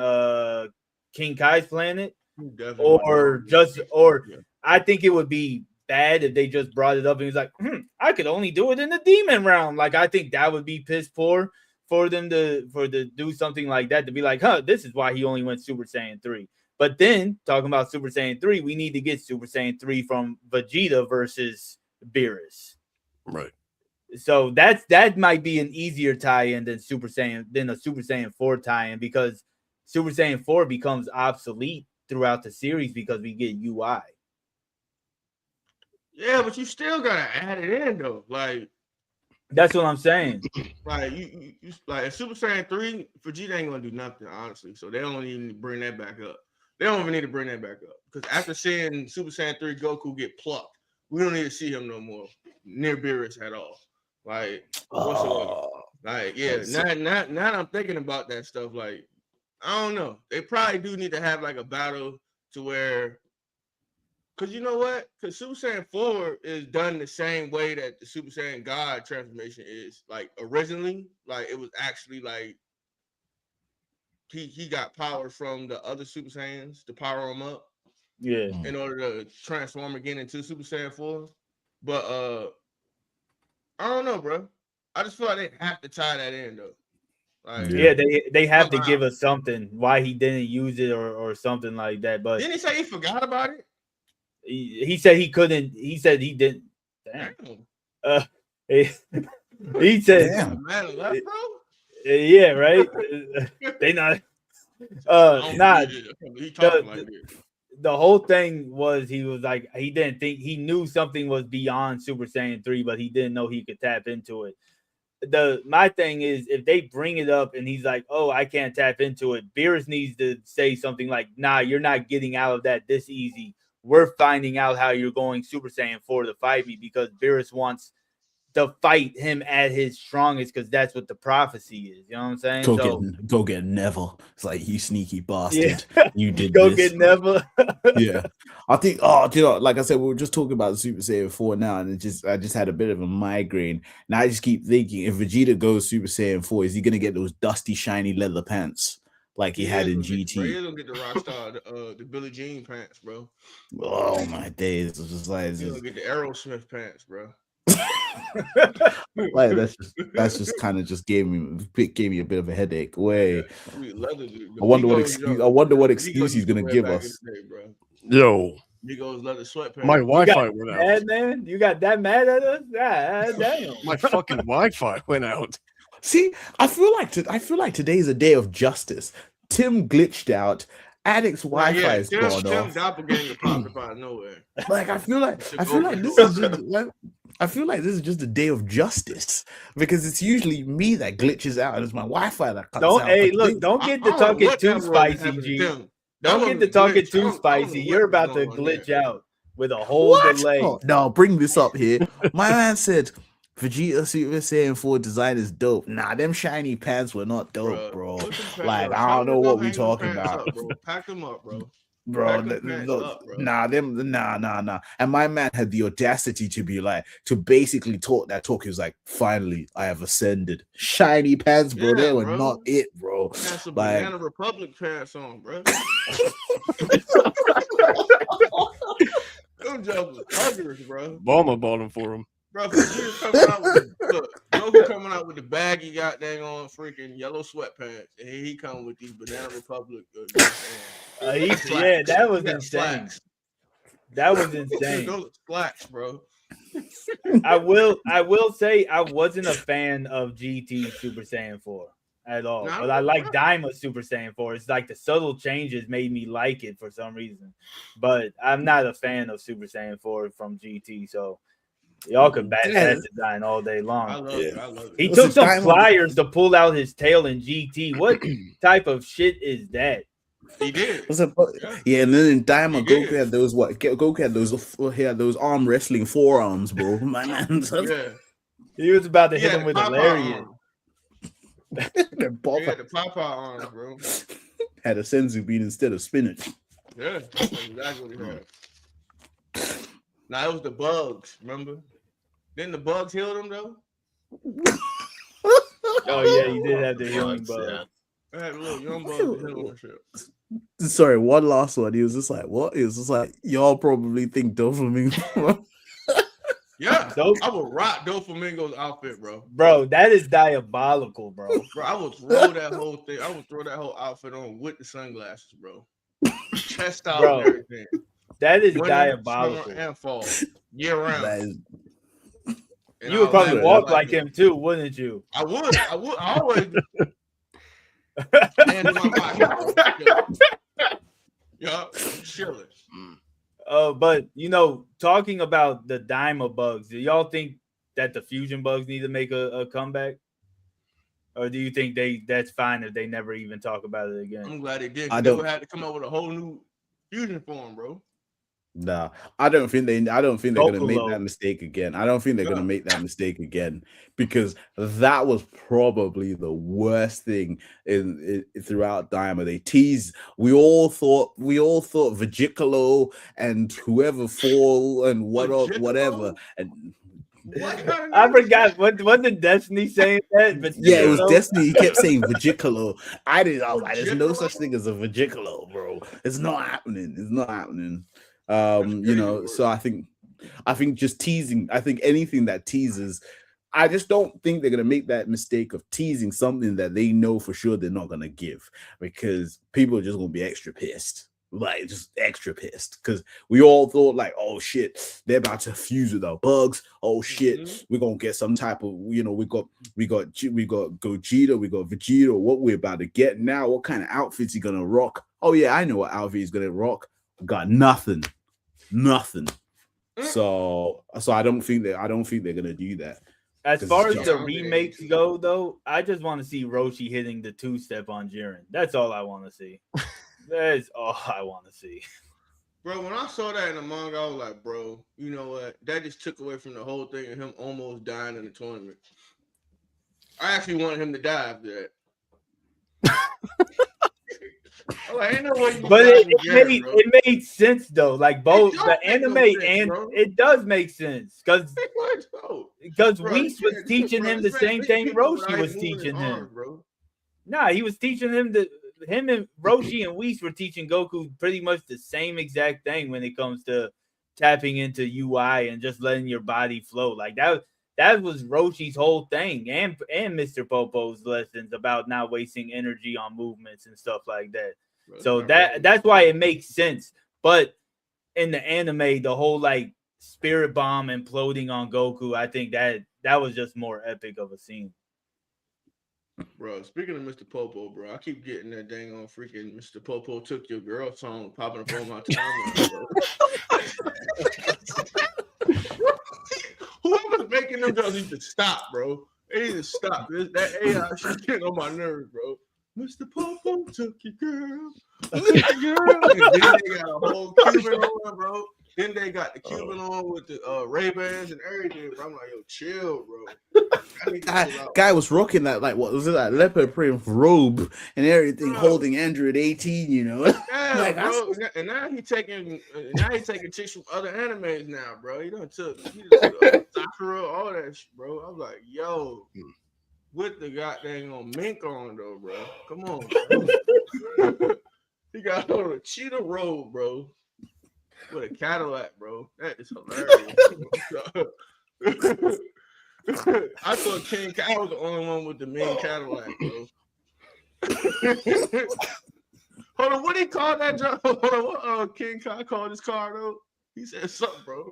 King Kai's planet, definitely or Yeah. I think it would be bad if they just brought it up and he's like, I could only do it in the demon realm. Like, I think that would be piss poor for them to do something like that, to be like, this is why he only went Super Saiyan 3. But then talking about Super Saiyan 3, we need to get Super Saiyan 3 from Vegeta versus Beerus. Right. So that might be an easier tie-in than a Super Saiyan 4 tie-in, because Super Saiyan 4 becomes obsolete throughout the series because we get UI. Yeah, but you still gotta add it in though. Like That's what I'm saying. like you like in Super Saiyan 3, Vegeta ain't gonna do nothing, honestly. So they don't even bring that back up. They don't even need to bring that back up. Because after seeing Super Saiyan 3 Goku get plucked, we don't need to see him no more near Beerus at all. Like whatsoever. Like, yeah, now I'm thinking about that stuff. Like, I don't know. They probably do need to have like a battle to where, because you know what? Because Super Saiyan 4 is done the same way that the Super Saiyan God transformation is. Like, originally, like, it was actually like he got power from the other Super Saiyans to power him up Yeah. in order to transform again into Super Saiyan 4. But I don't know, bro. I just feel like they have to tie that in though. Like, Yeah, they have to Somehow. give us something why he didn't use it or something like that. But didn't he say he forgot about it? he said he couldn't. He said he didn't. Damn. Damn. He said, Damn. Man left, bro. yeah, right. They not. Nah. He talking like this. The whole thing was he was like, he didn't think, he knew something was beyond Super Saiyan 3, but he didn't know he could tap into it. My thing is, if they bring it up and he's like, oh, I can't tap into it, Beerus needs to say something like, nah, you're not getting out of that this easy. We're finding out how you're going Super Saiyan 4 to fight me, because Beerus wants to fight him at his strongest because that's what the prophecy is. You know what I'm saying? Go get Neville. It's like, you sneaky bastard. Yeah. You did Go this. get Neville. Yeah. I think, do you know, like I said, we were just talking about Super Saiyan 4 now, and I just had a bit of a migraine. Now I just keep thinking, if Vegeta goes Super Saiyan 4, is he gonna get those dusty, shiny leather pants like he had in GT? Bro, he don't get the Rockstar, the Billie Jean pants, bro. Oh my days. It's just like, He don't get the Aerosmith pants, bro. like that's just kind of just gave me a bit of a headache. I wonder what excuse he's gonna give us. Yo, Migos leather sweatpants. my Wi-Fi went out. Mad, man, you got that mad at us? Ah, damn. My fucking Wi-Fi went out. See, I feel like today is a day of justice. Tim glitched out. Addict's Wi-Fi is gone Tim off. Doppelganger popped up out of nowhere. Like I feel like this is just I feel like this is just a day of justice because it's usually me that glitches out and it's my Wi-Fi that cuts out. Hey, look, don't get to talking too spicy, G. Don't get to talking too spicy. You're about to glitch out with a whole delay. Oh, no, bring this up here. My man said Vegeta Super Saiyan 4 design is dope. Nah, them shiny pants were not dope, bro. Like, I don't know what we talking about. Pack them up, bro. Bro, nah. And my man had the audacity to basically talk. He was like, finally, I have ascended. Shiny pants, bro. They were not it, bro. That's some Banana Republic pants on, bro. Them jokers huggers, bro. Bulma bought them for him. Bro, Goku coming out with the baggy goddamn on freaking yellow sweatpants, and he come with these Banana Republic. Yeah, that was insane. That was insane. Those slacks, bro. I will say I wasn't a fan of GT Super Saiyan 4 at all, but I like Daima Super Saiyan 4. It's like the subtle changes made me like it for some reason, but I'm not a fan of Super Saiyan 4 from GT, so. Y'all could bash that design all day long. I love it. He took some pliers to pull out his tail in GT. What type of shit is that? He did. Yeah, and then in Daima, Goku had those he had those arm wrestling forearms, bro. My man. He was about to hit him with a lariat. He had the Popeye arms, bro. Had a senzu bean instead of spinach. Yeah, that's exactly what he had. Now it was the bugs, remember? Didn't the bugs heal them though? Oh yeah, you did have the healing bugs. I had a little young bug to heal them shit. Sorry, one last one. He was just like, what? He was just like, y'all probably think Doflamingo. Yeah, I would rock Doflamingo's outfit, bro. Bro, that is diabolical, bro. Bro, I would throw that whole thing. I would throw that whole outfit on with the sunglasses, bro. Chest out and everything. That is diabolical. Summer and fall, year round. You would probably walk like him too, wouldn't you? I would. I always. Hand in my pocket. Yeah, chilling. But talking about the Daima bugs, do y'all think that the fusion bugs need to make a comeback? Or do you think that's fine if they never even talk about it again? I'm glad they did. They would have to come up with a whole new fusion form, bro. Nah, I don't think they're gonna make that mistake again. I don't think they're gonna make that mistake again because that was probably the worst thing in throughout Daima. They teased. We all thought Vegicolo and whoever fall and whatever. And I forgot what did Destiny say that? But yeah, it was Destiny. He kept saying Vegicolo. I was like, there's no such thing as a Vegicolo, bro. It's not happening. It's not happening. So I think just teasing. I think anything that teases. I just don't think they're gonna make that mistake of teasing something that they know for sure they're not gonna give because people are just gonna be extra pissed. Like just extra pissed because we all thought like, oh shit, they're about to fuse with our bugs. Oh shit, we're gonna get some type of we got Gogeta, we got Vegeta. What we're about to get now? What kind of outfits he gonna rock? Oh yeah, I know what outfit he's gonna rock. Got nothing. So I don't think they're gonna do that. As far as the remakes go, though, I just want to see Roshi hitting the 2-step on Jiren. That's all I want to see. That's all I want to see. Bro, when I saw that in the manga, I was like, bro, you know what? That just took away from the whole thing of him almost dying in the tournament. I actually wanted him to die after that. I'm like, ain't no way you But die again, bro. it made sense though. Like both don't the make no anime sense, and bro. it does make sense because What, bro? Bro, Whis was teaching him the this man same beat thing people Roshi without was even moving his teaching him. arms, bro. Nah, he was teaching him him and Roshi and Whis were teaching Goku pretty much the same exact thing when it comes to tapping into UI and just letting your body flow. Like that was Roshi's whole thing and Mr. Popo's lessons about not wasting energy on movements and stuff like that. Bro, So that's why it makes sense. But in the anime, the whole like spirit bomb imploding on Goku, I think that was just more epic of a scene. Bro, speaking of Mr. Popo, bro, I keep getting that dang on freaking Mr. Popo took your girl song popping up on my timeline, bro. Whoever's making them girls need to stop, bro. They need to stop. That AI shit getting on my nerves, bro. Mr. Popo took your girl. Took your girl. And then they got a whole Cuban on, bro. Then they got the Cuban on with the Ray-Bans and everything, bro. I'm like, yo, chill, bro. Guy was rocking that, like, what was it, that leopard print robe and everything, Bro. holding Android 18, you know. Yeah, Like, bro. And now he taking chicks from other animes now, bro. He took Sakura, all that shit, bro. I was like, yo, with the goddamn on mink on though, bro. Come on, bro. He got on a cheetah robe, bro. With a Cadillac, bro. That is hilarious. I thought King Kai was the only one with the main Cadillac, bro. Hold on, what he called that job? Hold on, what King Kai called his car though? He said something, bro.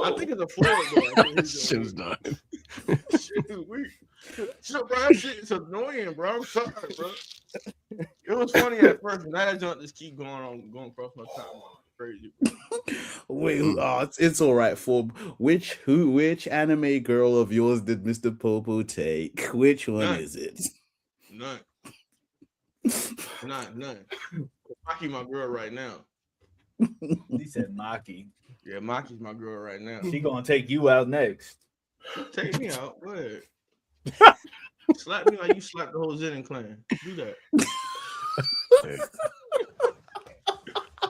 I think it's a Ford, bro. Shit's done. Shit is weak. Shit, bro, that shit is annoying, bro. I'm sorry, bro. It was funny at first, but now that junk just keep going across my timeline. Crazy. Wait, it's all right, Forb. Which anime girl of yours did Mr. Popo take? Which one None. is it? None. None. Maki my girl right now. He said Maki. Yeah, Maki's my girl right now. She gonna take you out next. Take me out. Go ahead. Slap me like you slapped the whole Zenin clan. Do that.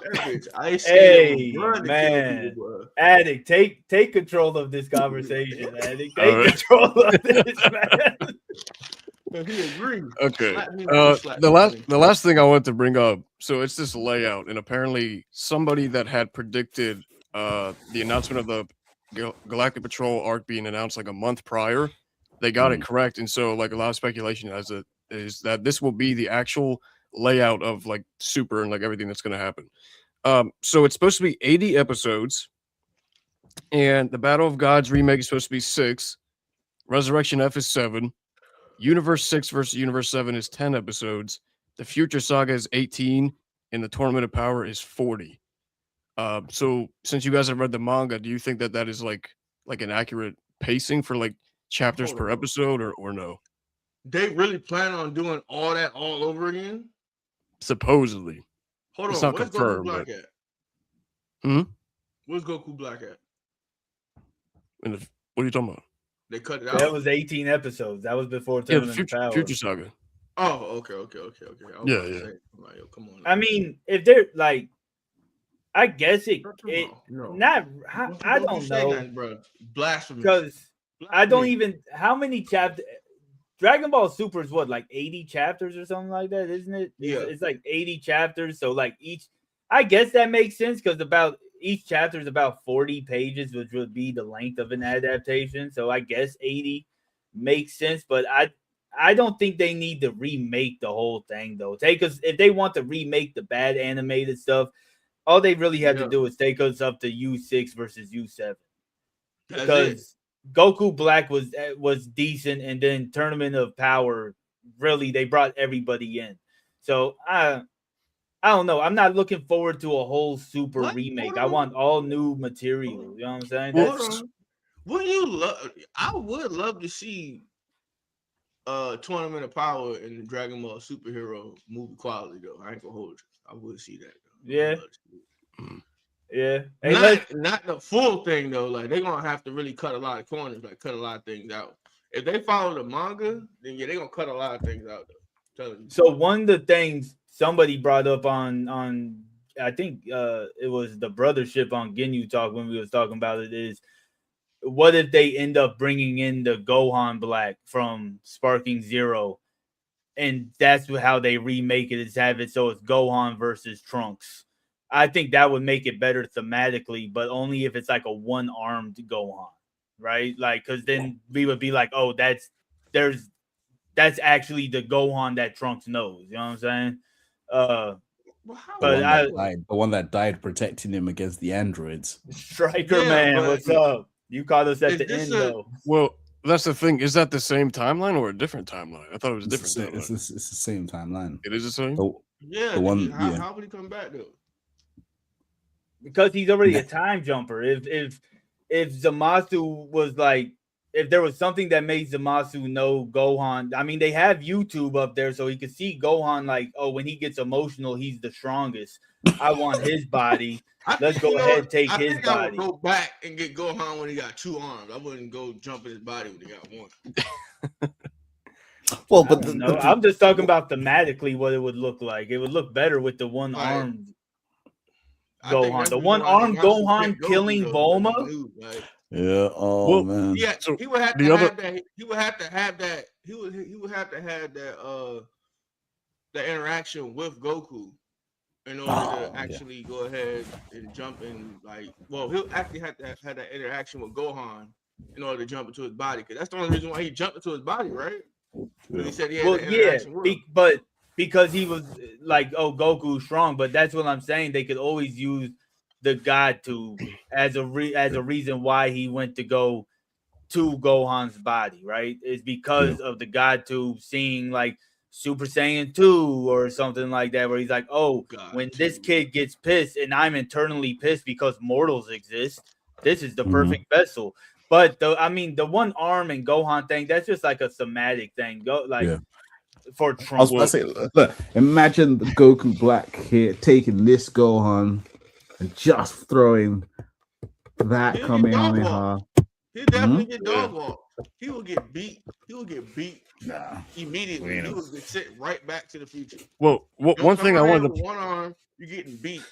That bitch ice Hey, skating, man. people, Addict, take control of this conversation, Addict. Take control of this, man. If he agrees. Okay. Slap me like you slapped The last thing I wanted to bring up. So it's this layout, and apparently somebody that had predicted the announcement of the Galactic Patrol arc being announced like a month prior, they got it correct. And so like a lot of speculation is that this will be the actual layout of like Super and like everything that's going to happen. So it's supposed to be 80 episodes, and the Battle of Gods remake is supposed to be 6. Resurrection F is 7. Universe 6 versus Universe 7 is 10 episodes. The Future Saga is 18, and the Tournament of Power is 40. So since you guys have read the manga, do you think that is like an accurate pacing for like chapters per episode, or no? They really plan on doing all that all over again? Supposedly. Hold It's on, not where's confirmed, Goku Black but- at? Hmm? Where's Goku Black at? What are you talking about? They cut it out. That was 18 episodes. That was before Yeah, the Tournament of Power. Future Saga. Oh, okay. Yeah. I'm like, yo, come on. I mean, if they're like, I guess it No. not. I don't know, bro. Blasphemy. because I don't even. How many chapters? Dragon Ball Super is what, like 80 chapters or something like that, isn't it? Yeah. It's like 80 chapters. So like each, I guess that makes sense because about each chapter is about 40 pages, which would be the length of an adaptation. So I guess 80 makes sense, but I don't think they need to remake the whole thing though. If they want to remake the bad animated stuff, all they really have to do is take us up to U6 versus U7. Because Goku Black was decent, and then Tournament of Power, really they brought everybody in. So I don't know. I'm not looking forward to a whole Super remake. I want all new material. You know what I'm saying? I would love to see Tournament of Power and the Dragon Ball superhero movie quality though. I ain't gonna hold you. I would see that though. Yeah. Yeah. Hey, Not the full thing though. Like they're gonna have to really cut a lot of corners, like cut a lot of things out. If they follow the manga, then yeah, they're gonna cut a lot of things out though. Telling you. so one of the things somebody brought up on I think it was the brothership on Ginyu Talk when we was talking about it is what if they end up bringing in the Gohan Black from Sparking Zero, and that's how they remake it is have it so it's Gohan versus Trunks. I think that would make it better thematically, but only if it's like a one-armed Gohan, right? Like, because then we would be like, oh, that's actually the Gohan that Trunks knows. You know what I'm saying? The one that died protecting him against the androids. Striker Man, what's up? You caught us at the end though. Well, that's the thing. Is that the same timeline or a different timeline? I thought it was a different timeline. It's the same timeline. It is the same? Yeah. The one, how would he come back though? Because he's already a time jumper. If Zamasu was like, if there was something that made Zamasu know Gohan, I mean, they have YouTube up there so he could see Gohan like, oh, when he gets emotional, he's the strongest. I want his body. Let's go ahead and take his body. I would go back and get Gohan when he got 2 arms. I wouldn't go jump in his body when he got 1. Well, but I'm just talking about thematically what it would look like. It would look better with the one-armed Gohan. The one-armed Gohan killing Bulma. Yeah. Oh man. Yeah. So he would have to have that. He would have to have that. He would have to have that. The interaction with Goku in order to actually go ahead and jump in. Like, well, he'll actually have to have that interaction with Gohan in order to jump into his body. Because that's the only reason why he jumped into his body, right? Yeah. He said he had that interaction with him. But because he was like, oh, Goku's strong. But that's what I'm saying. They could always use the God Tube as a reason why he went to go to Gohan's body, right? It's because of the God Tube seeing like Super Saiyan 2 or something like that, where he's like, oh, when this kid gets pissed and I'm internally pissed because mortals exist, this is the perfect vessel. But the one arm and Gohan thing, that's just like a thematic thing. For Trump. I was about to say, look, imagine the Goku Black here taking this Gohan and just throwing that Kamehameha. He'll definitely get dog walk. He will get beat. He will get beat immediately. He will get sent right back to the future. Well, one thing I wanted to one arm, you're getting beat.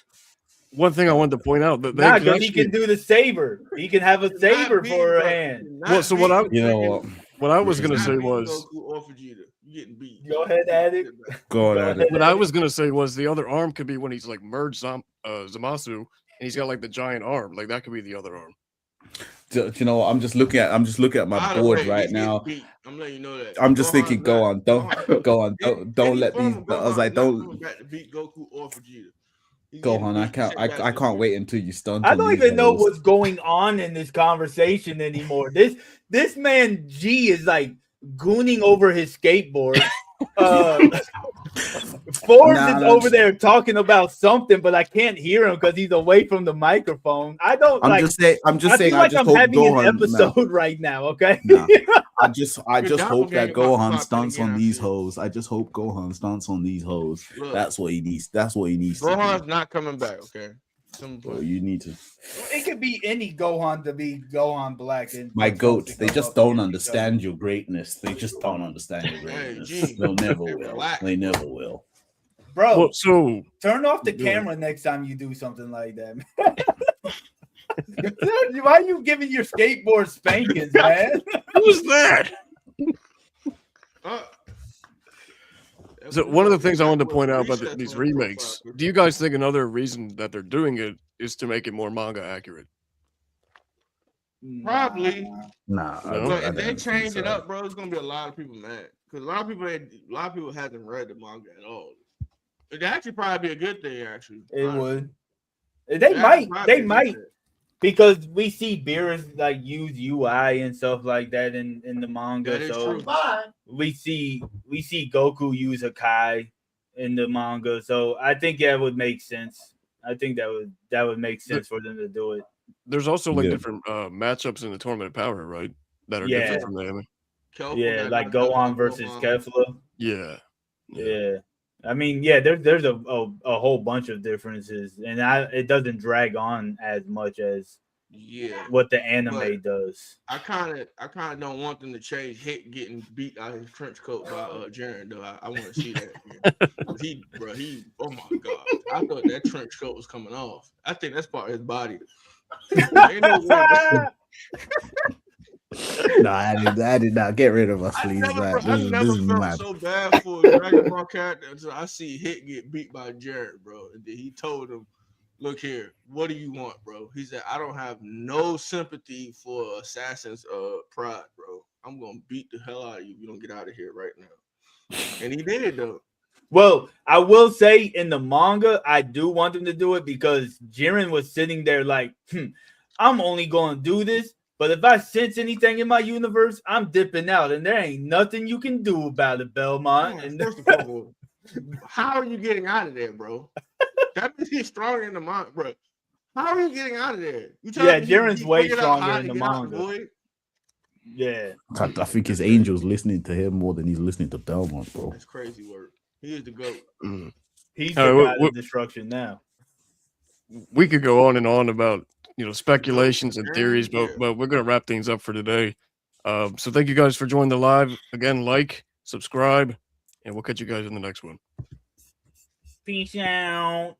One thing I wanted to point out that he can do the saber. He can have a saber for a hand. Well, so what I was gonna say was Goku or Vegeta. You're getting beat. Go ahead, Addict. Go ahead. What I was gonna say was the other arm could be when he's like merged Zamasu and he's got like the giant arm. Like that could be the other arm. Do you know what? I'm just looking at my board right now. I'm letting you know that. I'm just thinking, go on, don't let these. I was like, don't beat Goku or Vegeta. Gohan, I can't wait until you stun. I don't even know what's going on in this conversation anymore. This man G is like gooning over his skateboard. Forbes is over there talking about something, but I can't hear him because he's away from the microphone. I'm just saying. I'm having Gohan, an episode right now. Okay. Nah, I just hope that Gohan stunts on these hoes. I just hope Gohan stunts on these hoes. Look, that's what he needs. That's what he needs. Gohan's not coming back. Okay. Well, you need to. It could be any Gohan to be Gohan Black. And my goat, they just don't understand your greatness. They just don't understand your greatness. They'll never will. They never will. Bro, well, so turn off the camera next time you do something like that. Why are you giving your skateboard spankings, man? Who's that? So one of the things I wanted to point out about these remakes, do you guys think another reason that they're doing it is to make it more manga accurate? Probably. Nah. But if they change it up, bro, it's gonna be a lot of people mad because a lot of people hasn't read the manga at all. It'd actually probably be a good thing. Actually, it would. They might. Because we see Beerus like use UI and stuff like that in the manga. That is so true. we see Goku use Hakai in the manga. So I think that would make sense. I think that would make sense for them to do it. There's also like different matchups in the Tournament of Power, right? That are different from the anime. Like Gohan versus Kefla. Yeah. Yeah. I mean, yeah, there's a whole bunch of differences, and it doesn't drag on as much as Yeah, what the anime but does. I kind of don't want them to change Hit getting beat out of his trench coat by Jaren though. I want to see that again. He oh my god, I thought that trench coat was coming off. I think that's part of his body. Ain't no way, bro. No, I did not. Get rid of us, I please. never, This I is never felt mad. so bad for a Dragon Ball character until I see Hit get beat by Jared, bro. And then he told him, "Look here, what do you want, bro?" He said, "I don't have no sympathy for Assassin's Pride, bro. I'm gonna beat the hell out of you if you don't get out of here right now." And he did though. Well, I will say in the manga, I do want them to do it because Jiren was sitting there like, I'm only going to do this, but if I sense anything in my universe, I'm dipping out, and there ain't nothing you can do about it, Belmont. Man, And first of all, how are you getting out of there, bro? That means he's stronger in the manga, bro. How are you getting out of there? You telling me Jiren's he way figured out stronger how in to the get out the manga. void? Yeah, I think his angel's listening to him more than he's listening to Belmont, bro. That's crazy work. He is the GOAT. he's All the right, god what- of destruction now. We could go on and on about speculations and theories, Yeah. but we're gonna wrap things up for today. So thank you guys for joining the live again. Like, subscribe, and we'll catch you guys in the next one. Peace out.